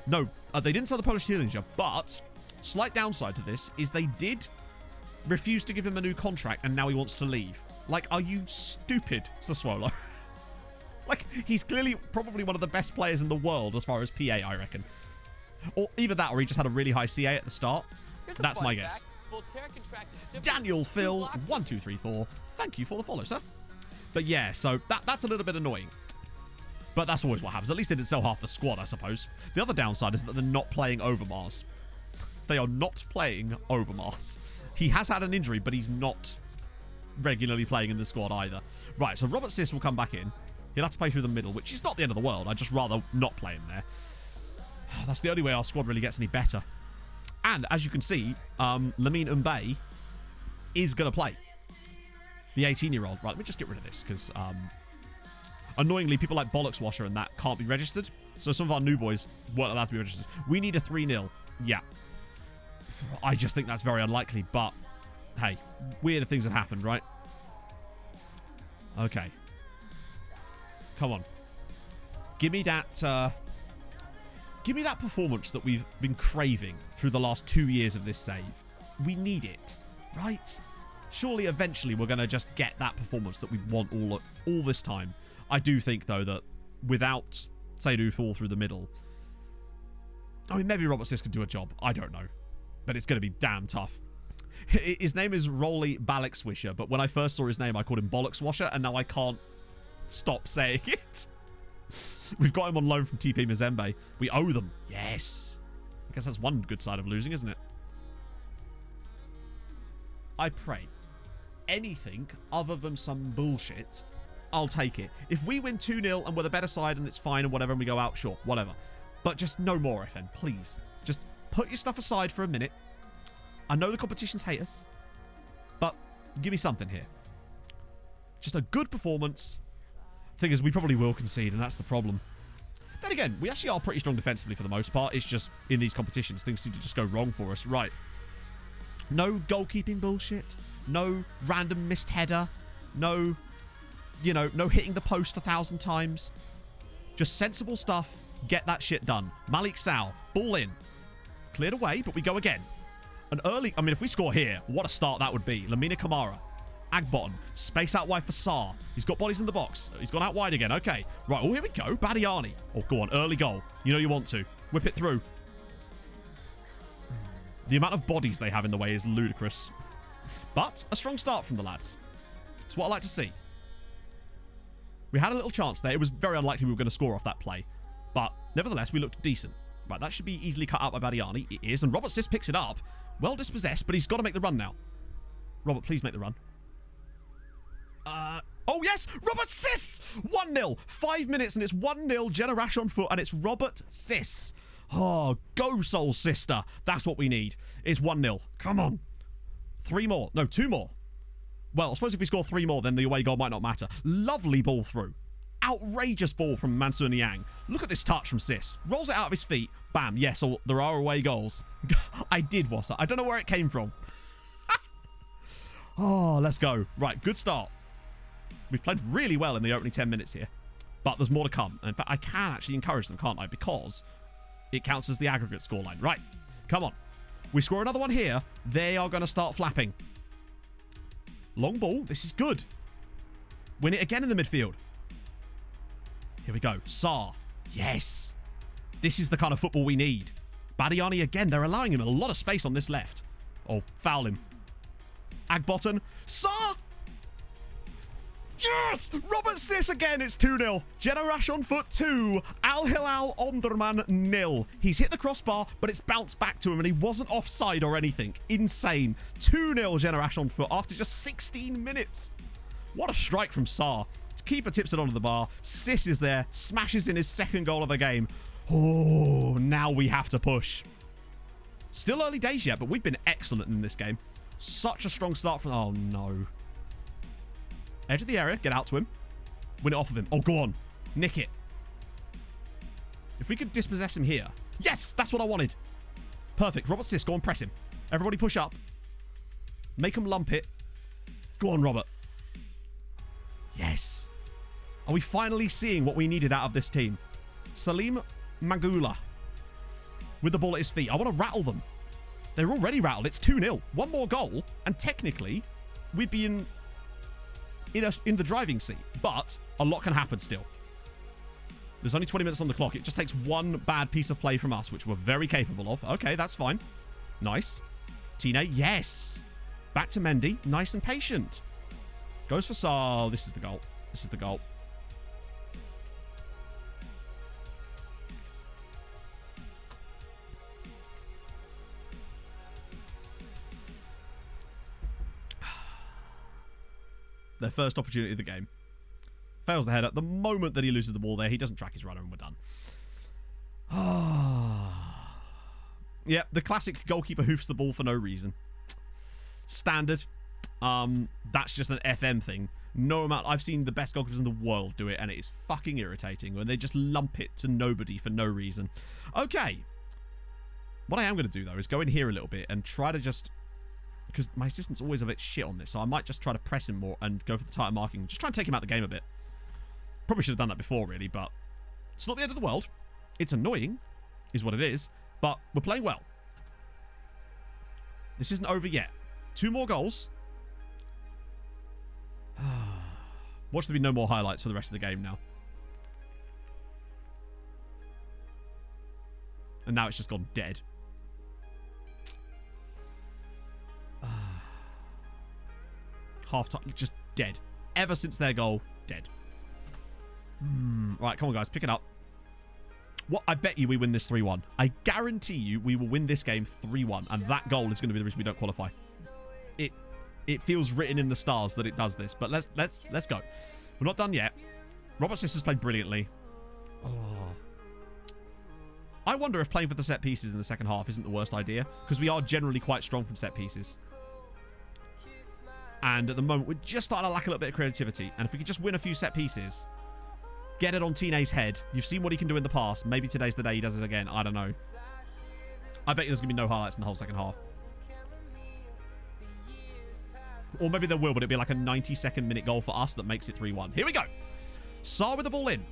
No, they didn't sell the Polish teenager, but slight downside to this is they did refused to give him a new contract, and now he wants to leave. Like, are you stupid, Sassuolo? Like, he's clearly probably one of the best players in the world as far as PA, I reckon. Or either that, or he just had a really high CA at the start. That's my guess. Daniel Phil 1234. Thank you for the follow, sir. But yeah, so that's a little bit annoying. But that's always what happens. At least they didn't sell half the squad, I suppose. The other downside is that they're not playing Overmars. They are not playing Overmars. He has had an injury, but he's not regularly playing in the squad either. Right, so Robert Sis will come back in. He'll have to play through the middle, which is not the end of the world. I'd just rather not play him there. That's the only way our squad really gets any better. And as you can see, Lamine Mbaye is going to play. The 18-year-old. Right, let me just get rid of this because annoyingly, people like Bollocks Washer and that can't be registered. So some of our new boys weren't allowed to be registered. We need a 3-0. Yeah. I just think that's very unlikely, but hey, weirder things have happened, right? Okay. Come on. Give me that performance that we've been craving through the last 2 years of this save. We need it, right? Surely eventually we're going to just get that performance that we want all this time. I do think, though, that without Seydou fall through the middle, I mean, maybe Robert Sis could do a job. I don't know. But it's going to be damn tough. His name is Rolly Ballock Swisher, but when I first saw his name, I called him Bollocks Washer, and now I can't stop saying it. We've got him on loan from TP Mazembe. We owe them. Yes. I guess that's one good side of losing, isn't it? I pray. Anything other than some bullshit, I'll take it. If we win 2-0 and we're the better side and it's fine and whatever and we go out, sure, whatever. But just no more, FN, please. Just put your stuff aside for a minute. I know the competitions hate us, but give me something here. Just a good performance. Thing is, we probably will concede, and that's the problem. Then again, we actually are pretty strong defensively for the most part. It's just in these competitions, things seem to just go wrong for us. Right. No goalkeeping bullshit. No random missed header. No, no hitting the post 1,000 times. Just sensible stuff. Get that shit done. Malik Sal, ball in. Cleared away, but we go again. An early, I mean, if we score here, what a start that would be. Lamina Kamara. Agbotton. Space out wide for Saar. He's got bodies in the box. He's gone out wide again. Okay. Right. Oh, here we go. Badiani. Oh, go on. Early goal. You know you want to. Whip it through. The amount of bodies they have in the way is ludicrous. But a strong start from the lads. It's what I like to see. We had a little chance there. It was very unlikely we were going to score off that play. But nevertheless, we looked decent. Right, that should be easily cut out by Badiani. It is. And Robert Sis picks it up. Well dispossessed, but he's got to make the run now. Robert, please make the run. Oh, yes! Robert Sis! 1-0. 5 minutes and it's 1-0. Generash on foot and it's Robert Sis. Oh, go Soul Sister. That's what we need. It's 1-0. Come on. 3 more. No, 2 more. Well, I suppose if we score 3 more, then the away goal might not matter. Lovely ball through. Outrageous ball from Mansour Niang. Look at this touch from Sis. Rolls it out of his feet. Bam. Yes, there are away goals. I did, Wassa. I don't know where it came from. Oh, let's go. Right, good start. We've played really well in the opening 10 minutes here. But there's more to come. In fact, I can actually encourage them, can't I? Because it counts as the aggregate scoreline. Right. Come on. We score another one here. They are going to start flapping. Long ball. This is good. Win it again in the midfield. Here we go. Saar. Yes. This is the kind of football we need. Badiani again. They're allowing him a lot of space on this left. Oh, foul him. Agbotton. Saar. Yes! Robert Sis again. It's 2-0. Generash on foot 2. Al Hilal Omdurman 0. He's hit the crossbar, but it's bounced back to him, and he wasn't offside or anything. Insane. 2-0 Generash on foot after just 16 minutes. What a strike from Saar. Keeper tips it onto the bar. Sis is there. Smashes in his second goal of the game. Oh, now we have to push. Still early days yet, but we've been excellent in this game. Such a strong start from... Oh, no. Edge of the area. Get out to him. Win it off of him. Oh, go on. Nick it. If we could dispossess him here. Yes, that's what I wanted. Perfect. Robert Sis, go on, press him. Everybody push up. Make him lump it. Go on, Robert. Yes. Are we finally seeing what we needed out of this team? Salim Magula with the ball at his feet. I want to rattle them. They're already rattled. It's 2-0. One more goal, and technically, we'd be in the driving seat. But a lot can happen still. There's only 20 minutes on the clock. It just takes one bad piece of play from us, which we're very capable of. Okay, that's fine. Nice. Tine, yes. Back to Mendy. Nice and patient. Goes for Sal. This is the goal. This is the goal. Their first opportunity of the game. Fails the header. The moment that he loses the ball there, he doesn't track his runner and we're done. Yeah, the classic goalkeeper hoofs the ball for no reason. Standard. That's just an FM thing. No amount. I've seen the best goalkeepers in the world do it, and it is fucking irritating when they just lump it to nobody for no reason. Okay. What I am going to do, though, is go in here a little bit and try to just... Because my assistant's always a bit shit on this, so I might just try to press him more and go for the tighter marking. Just try and take him out of the game a bit. Probably should have done that before, really, but it's not the end of the world. It's annoying, is what it is, but we're playing well. This isn't over yet. 2 more goals. Watch there be no more highlights for the rest of the game now. And now it's just gone dead. Half time, just dead. Ever since their goal, dead. Right, come on, guys, pick it up. What? I bet you we win this 3-1. I guarantee you we will win this game 3-1, and that goal is going to be the reason we don't qualify. It feels written in the stars that it does this, but let's go. We're not done yet. Robert Sisters played brilliantly. Oh. I wonder if playing for the set pieces in the second half isn't the worst idea, because we are generally quite strong from set pieces. And at the moment, we're just starting to lack a little bit of creativity. And if we could just win a few set pieces, get it on Tine's head. You've seen what he can do in the past. Maybe today's the day he does it again. I don't know. I bet you there's going to be no highlights in the whole second half. Or maybe there will, but it'll be like a 92nd minute goal for us that makes it 3-1. Here we go. Sar with the ball in.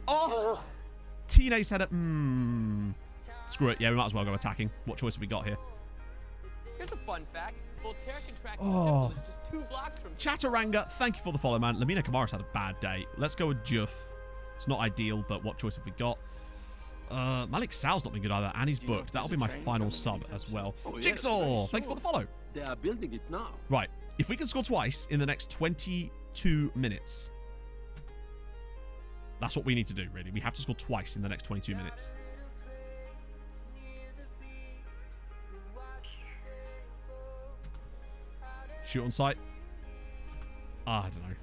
Oh! Tine's header. Screw it. Yeah, we might as well go attacking. What choice have we got here? Here's a fun fact. Voltaire contracted syphilis just 2 blocks from... Chaturanga, thank you for the follow, man. Lamina Kamara's had a bad day. Let's go with Juf. It's not ideal, but what choice have we got? Malik Sal's not been good either, and he's booked. That'll be my final sub as well. Jigsaw, thank you for the follow. They are building it now. Right, if we can score twice in the next 22 minutes, that's what we need to do, really. We have to score twice in the next 22 minutes. Shoot on sight. I don't know.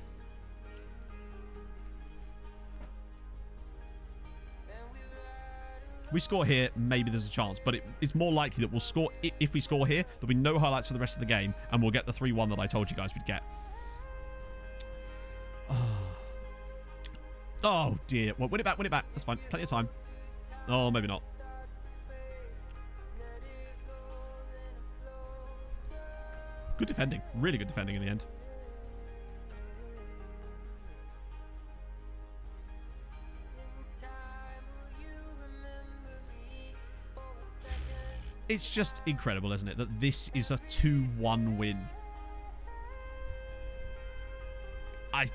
We score here, maybe there's a chance, but it's more likely that we'll score. If we score here, there'll be no highlights for the rest of the game, and we'll get the 3-1 that I told you guys we'd get. Oh dear. Well, win it back, win it back. That's fine. Plenty of time. Oh, maybe not. Good defending. Really good defending in the end. It's just incredible, isn't it, that this is a 2-1 win. I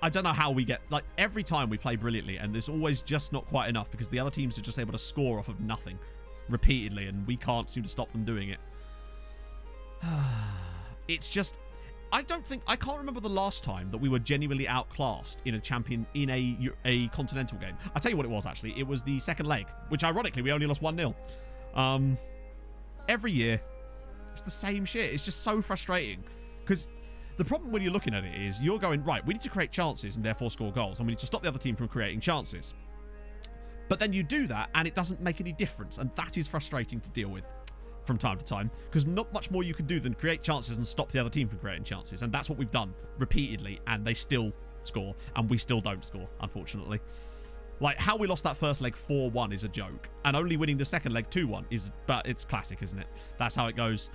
don't know how we get... Like, every time we play brilliantly, and there's always just not quite enough, because the other teams are just able to score off of nothing repeatedly, and we can't seem to stop them doing it. It's just... I can't remember the last time that we were genuinely outclassed in a continental game. I'll tell you what it was, actually. It was the second leg, which ironically we only lost 1-0. Every year, it's the same shit. It's just so frustrating. Because the problem when you're looking at it is you're going, right, we need to create chances and therefore score goals. And we need to stop the other team from creating chances. But then you do that and it doesn't make any difference. And that is frustrating to deal with from time to time. Because not much more you can do than create chances and stop the other team from creating chances. And that's what we've done repeatedly. And they still score. And we still don't score, unfortunately. Like, how we lost that first leg 4-1 is a joke. And only winning the second leg 2-1 is... But it's classic, isn't it? That's how it goes.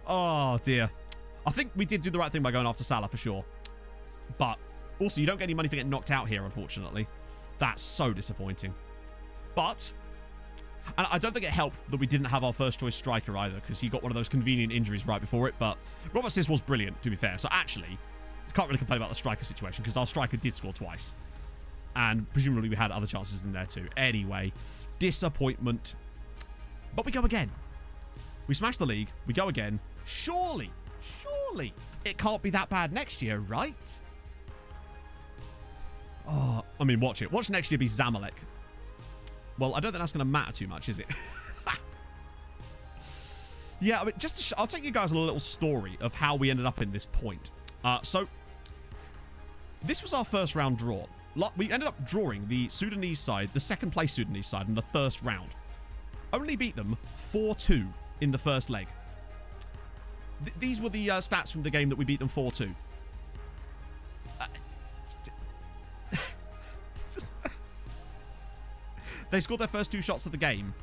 Oh, dear. I think we did do the right thing by going after Salah, for sure. But also, you don't get any money for getting knocked out here, unfortunately. That's so disappointing. But And I don't think it helped that we didn't have our first choice striker either, because he got one of those convenient injuries right before it. But Robert Sis was brilliant, to be fair. So actually, can't really complain about the striker situation, because our striker did score twice. And presumably we had other chances in there too. Anyway, disappointment. But we go again. We smash the league. We go again. Surely it can't be that bad next year, right? Oh, I mean, watch it. Watch next year be Zamalek. Well, I don't think that's going to matter too much, is it? Yeah, I mean, I'll take you guys on a little story of how we ended up in this point. So, this was our first round draw. We ended up drawing the Sudanese side, the second place Sudanese side, in the first round. Only beat them 4-2 in the first leg. These were the stats from the game that we beat them 4-2. They scored their first 2 shots of the game.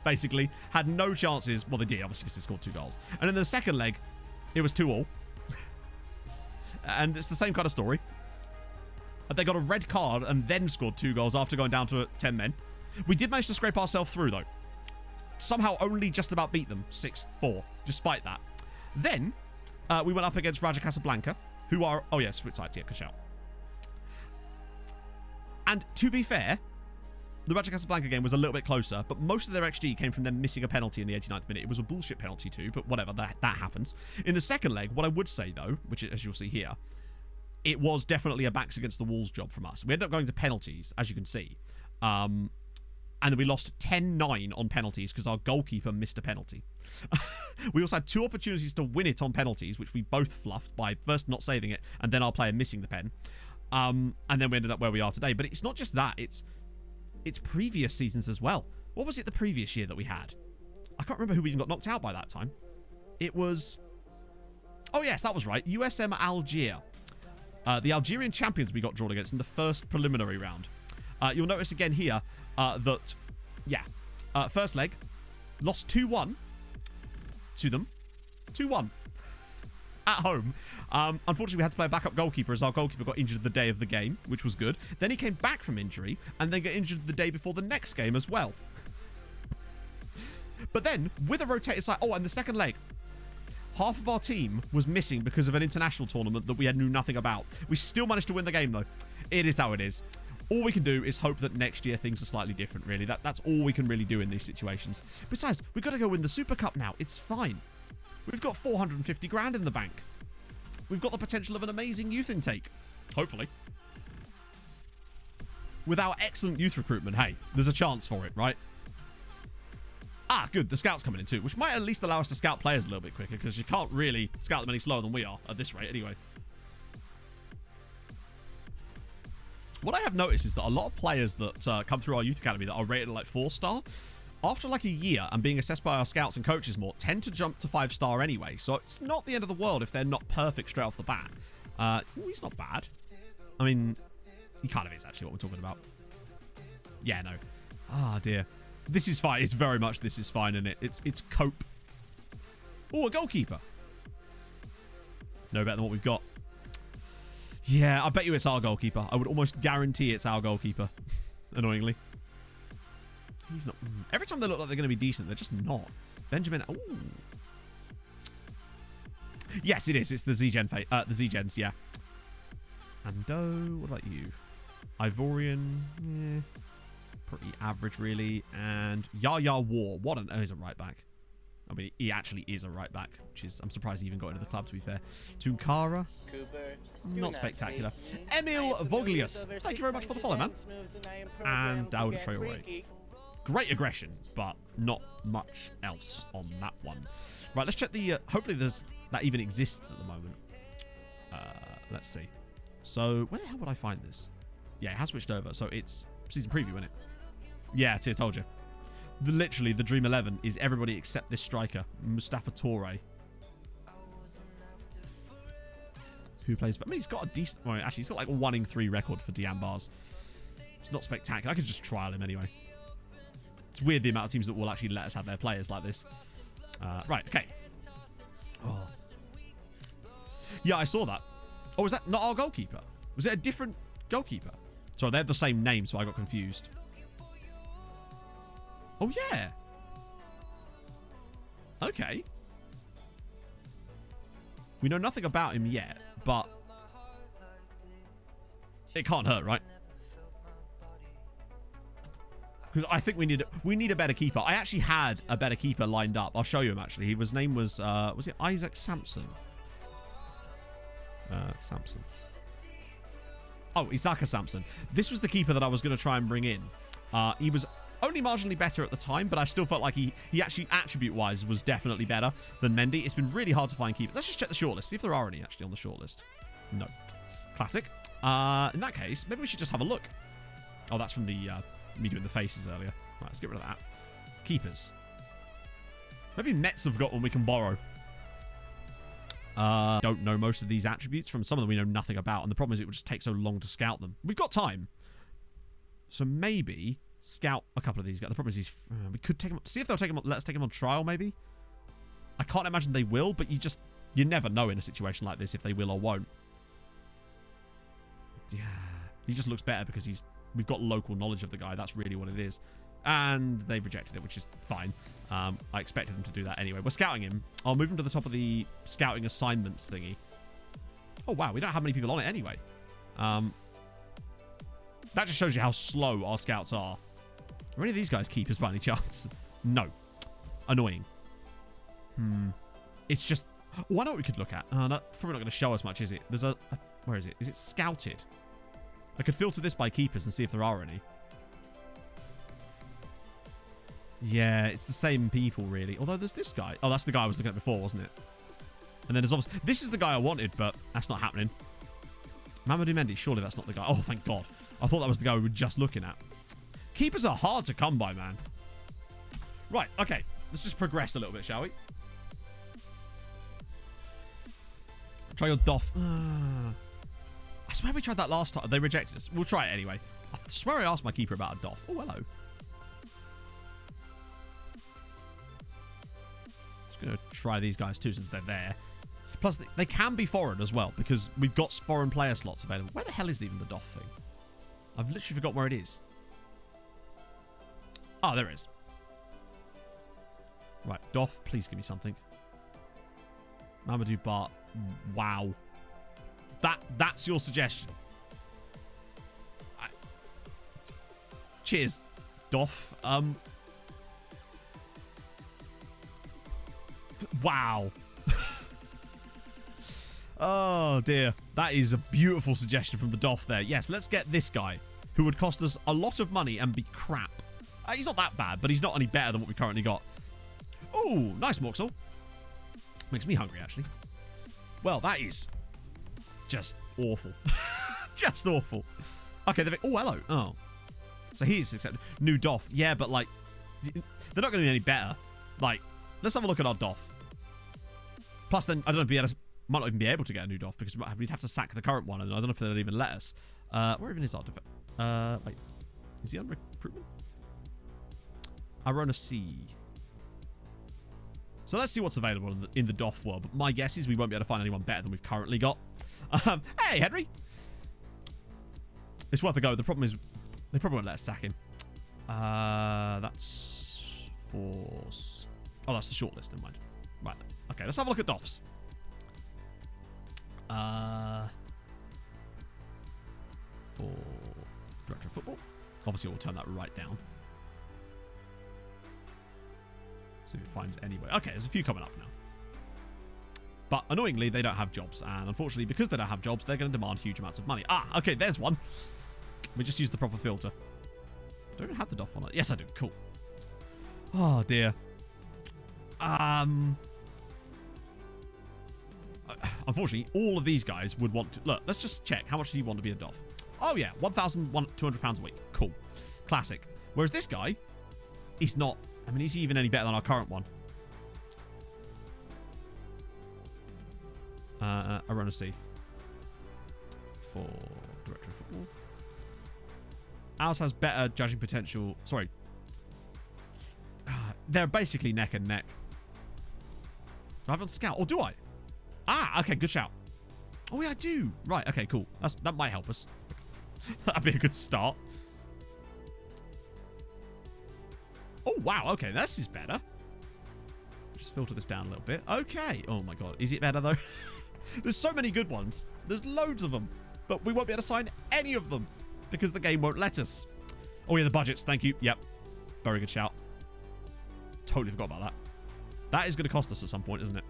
Basically, had no chances. Well, they did, obviously, because they scored 2 goals. And in the second leg, it was 2-2. And it's the same kind of story. They got a red card and then scored 2 goals after going down to 10 men. We did manage to scrape ourselves through, though. Somehow only just about beat them 6-4, despite that. Then, we went up against Raja Casablanca, who are... Oh, yes, switch sides, yeah, good shout. And to be fair, the Raja Casablanca game was a little bit closer, but most of their XG came from them missing a penalty in the 89th minute. It was a bullshit penalty too, but whatever, that happens. In the second leg, what I would say, though, which, as you'll see here, it was definitely a backs against the walls job from us. We ended up going to penalties, as you can see. And then we lost 10-9 on penalties because our goalkeeper missed a penalty. We also had 2 opportunities to win it on penalties, which we both fluffed by first not saving it and then our player missing the pen. And then we ended up where we are today. But it's not just that. It's previous seasons as well. What was it the previous year that we had? I can't remember who even got knocked out by that time. It was... Oh, yes, that was right. USM Algier. The Algerian champions we got drawn against in the first preliminary round. You'll notice again here that, yeah, first leg, lost 2-1 to them. 2-1 at home. Unfortunately, we had to play a backup goalkeeper as our goalkeeper got injured the day of the game, which was good. Then he came back from injury and then got injured the day before the next game as well. But then, with a rotated side... Oh, and the second leg, half of our team was missing because of an international tournament that we knew nothing about. We still managed to win the game, though. It is how it is. All we can do is hope that next year things are slightly different, really. That's all we can really do in these situations. Besides, we've got to go win the Super Cup now. It's fine. We've got 450 grand in the bank. We've got the potential of an amazing youth intake. Hopefully. With our excellent youth recruitment, hey, there's a chance for it, right? Ah, good. The scout's coming in too, which might at least allow us to scout players a little bit quicker, because you can't really scout them any slower than we are at this rate anyway. What I have noticed is that a lot of players that come through our youth academy that are rated like 4-star, after like a year and being assessed by our scouts and coaches more, tend to jump to 5-star anyway. So it's not the end of the world if they're not perfect straight off the bat. He's not bad. I mean, he kind of is actually what we're talking about. Yeah, no. Ah, dear. This is fine. It's very much this is fine, isn't it? It's cope. Oh, a goalkeeper. No better than what we've got. Yeah, I bet you it's our goalkeeper. I would almost guarantee it's our goalkeeper. Annoyingly. He's not... Every time they look like they're going to be decent, they're just not. Benjamin... Ooh. Yes, it is. It's the Z-Gens, yeah. Ando, what about you? Ivorian, pretty average, really. And Yaya War. What an... Oh, he's a right back. I mean, he actually is a right back, which is... I'm surprised he even got into the club, to be fair. Tunkara. Not spectacular. Emil Voglius. Thank you very much for the follow, man. And Daoud Traore. Great aggression, but not much else on that one. Right, let's check the... hopefully that even exists at the moment. Let's see. So, where the hell would I find this? Yeah, it has switched over. So, it's season preview, isn't it? Yeah, I told you. Literally, the Dream 11 is everybody except this striker, Mustafa Toure. Who plays... I mean, he's got a decent... Well, actually, he's got like a 1-in-3 record for Diambars. It's not spectacular. I could just trial him anyway. It's weird the amount of teams that will actually let us have their players like this. Right, okay. Oh. Yeah, I saw that. Oh, was that not our goalkeeper? Was it a different goalkeeper? Sorry, they have the same name, so I got confused. Oh, yeah. Okay. We know nothing about him yet, but it can't hurt, right? Because I think we need a better keeper. I actually had a better keeper lined up. I'll show you him, actually. His name was it Isaac Sampson? Sampson. Oh, Isaka Sampson. This was the keeper that I was going to try and bring in. He was only marginally better at the time, but I still felt like he actually, attribute-wise, was definitely better than Mendy. It's been really hard to find keepers. Let's just check the shortlist, see if there are any actually on the shortlist. No. Classic. In that case, maybe we should just have a look. Oh, that's from the me doing the faces earlier. Right, let's get rid of that. Keepers. Maybe Nets have got one we can borrow. Don't know most of these attributes. From some of them we know nothing about, and the problem is it would just take so long to scout them. We've got time, so maybe scout a couple of these guys. The problem is we could take them. See if they'll take them. Let's take them on trial. Maybe. I can't imagine they will, but you never know in a situation like this if they will or won't. Yeah, he just looks better because we've got local knowledge of the guy. That's really what it is. And they've rejected it, which is fine. I expected them to do that anyway. We're scouting him. I'll move him to the top of the scouting assignments thingy. Oh, wow. We don't have many people on it anyway. That just shows you how slow our scouts are. Are any of these guys keepers by any chance? No. Annoying. It's just... Oh, I know what we could look at. That's probably not going to show us much, is it? There's a... Where is it? Is it scouted? I could filter this by keepers and see if there are any. Yeah, it's the same people, really. Although there's this guy. Oh, that's the guy I was looking at before, wasn't it? And then there's obviously... This is the guy I wanted, but that's not happening. Mamadou Mendy, surely that's not the guy. Oh, thank God. I thought that was the guy we were just looking at. Keepers are hard to come by, man. Right, okay. Let's just progress a little bit, shall we? Try your doff. I swear we tried that last time. They rejected us. We'll try it anyway. I swear I asked my keeper about a doff. Oh, hello. Going to try these guys too since they're there. Plus, they can be foreign as well because we've got foreign player slots available. Where the hell is even the doff thing? I've literally forgot where it is. Oh, there it is. Right, doff, please give me something. Mamadou Bart. Wow. That's your suggestion. Cheers, doff. Wow. Oh, dear. That is a beautiful suggestion from the doff there. Yes, let's get this guy, who would cost us a lot of money and be crap. He's not that bad, but he's not any better than what we currently got. Oh, nice morsel. Makes me hungry, actually. Well, that is just awful. Just awful. Okay, oh, hello. Oh. So he's accepted. New doff. Yeah, but, like, they're not going to be any better. Like, let's have a look at our doff. Plus, then, I don't know, might not even be able to get a new doff because we'd have to sack the current one, and I don't know if they'll even let us. Where even is our doff? Wait. Is he on recruitment? Arona C. So let's see what's available in the doff world. But my guess is we won't be able to find anyone better than we've currently got. Hey, Henry. It's worth a go. The problem is they probably won't let us sack him. That's force. Oh, that's the shortlist. Never mind. Right. Okay, let's have a look at doffs. For director of football. Obviously, we'll turn that right down. See if it finds anyway. Okay, there's a few coming up now. But annoyingly, they don't have jobs. And unfortunately, because they don't have jobs, they're going to demand huge amounts of money. Ah, okay, there's one. We just used the proper filter. Do I even have the doff on it? Yes, I do. Cool. Oh, dear. Unfortunately, all of these guys would want to... Look, let's just check. How much do you want to be a doff? Oh, yeah. £1,200 a week. Cool. Classic. Whereas this guy is not... I mean, is he even any better than our current one? Arona C. For director of football. Ours has better judging potential. Sorry. They're basically neck and neck. Do I have on scout? Or do I? Ah, okay, good shout. Oh, yeah, I do. Right, okay, cool. That might help us. That'd be a good start. Oh, wow. Okay, this is better. Just filter this down a little bit. Okay. Oh, my God. Is it better, though? There's so many good ones. There's loads of them. But we won't be able to sign any of them because the game won't let us. Oh, yeah, the budgets. Thank you. Yep. Very good shout. Totally forgot about that. That is going to cost us at some point, isn't it?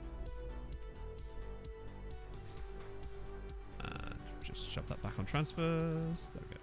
And just shove that back on transfers. There we go.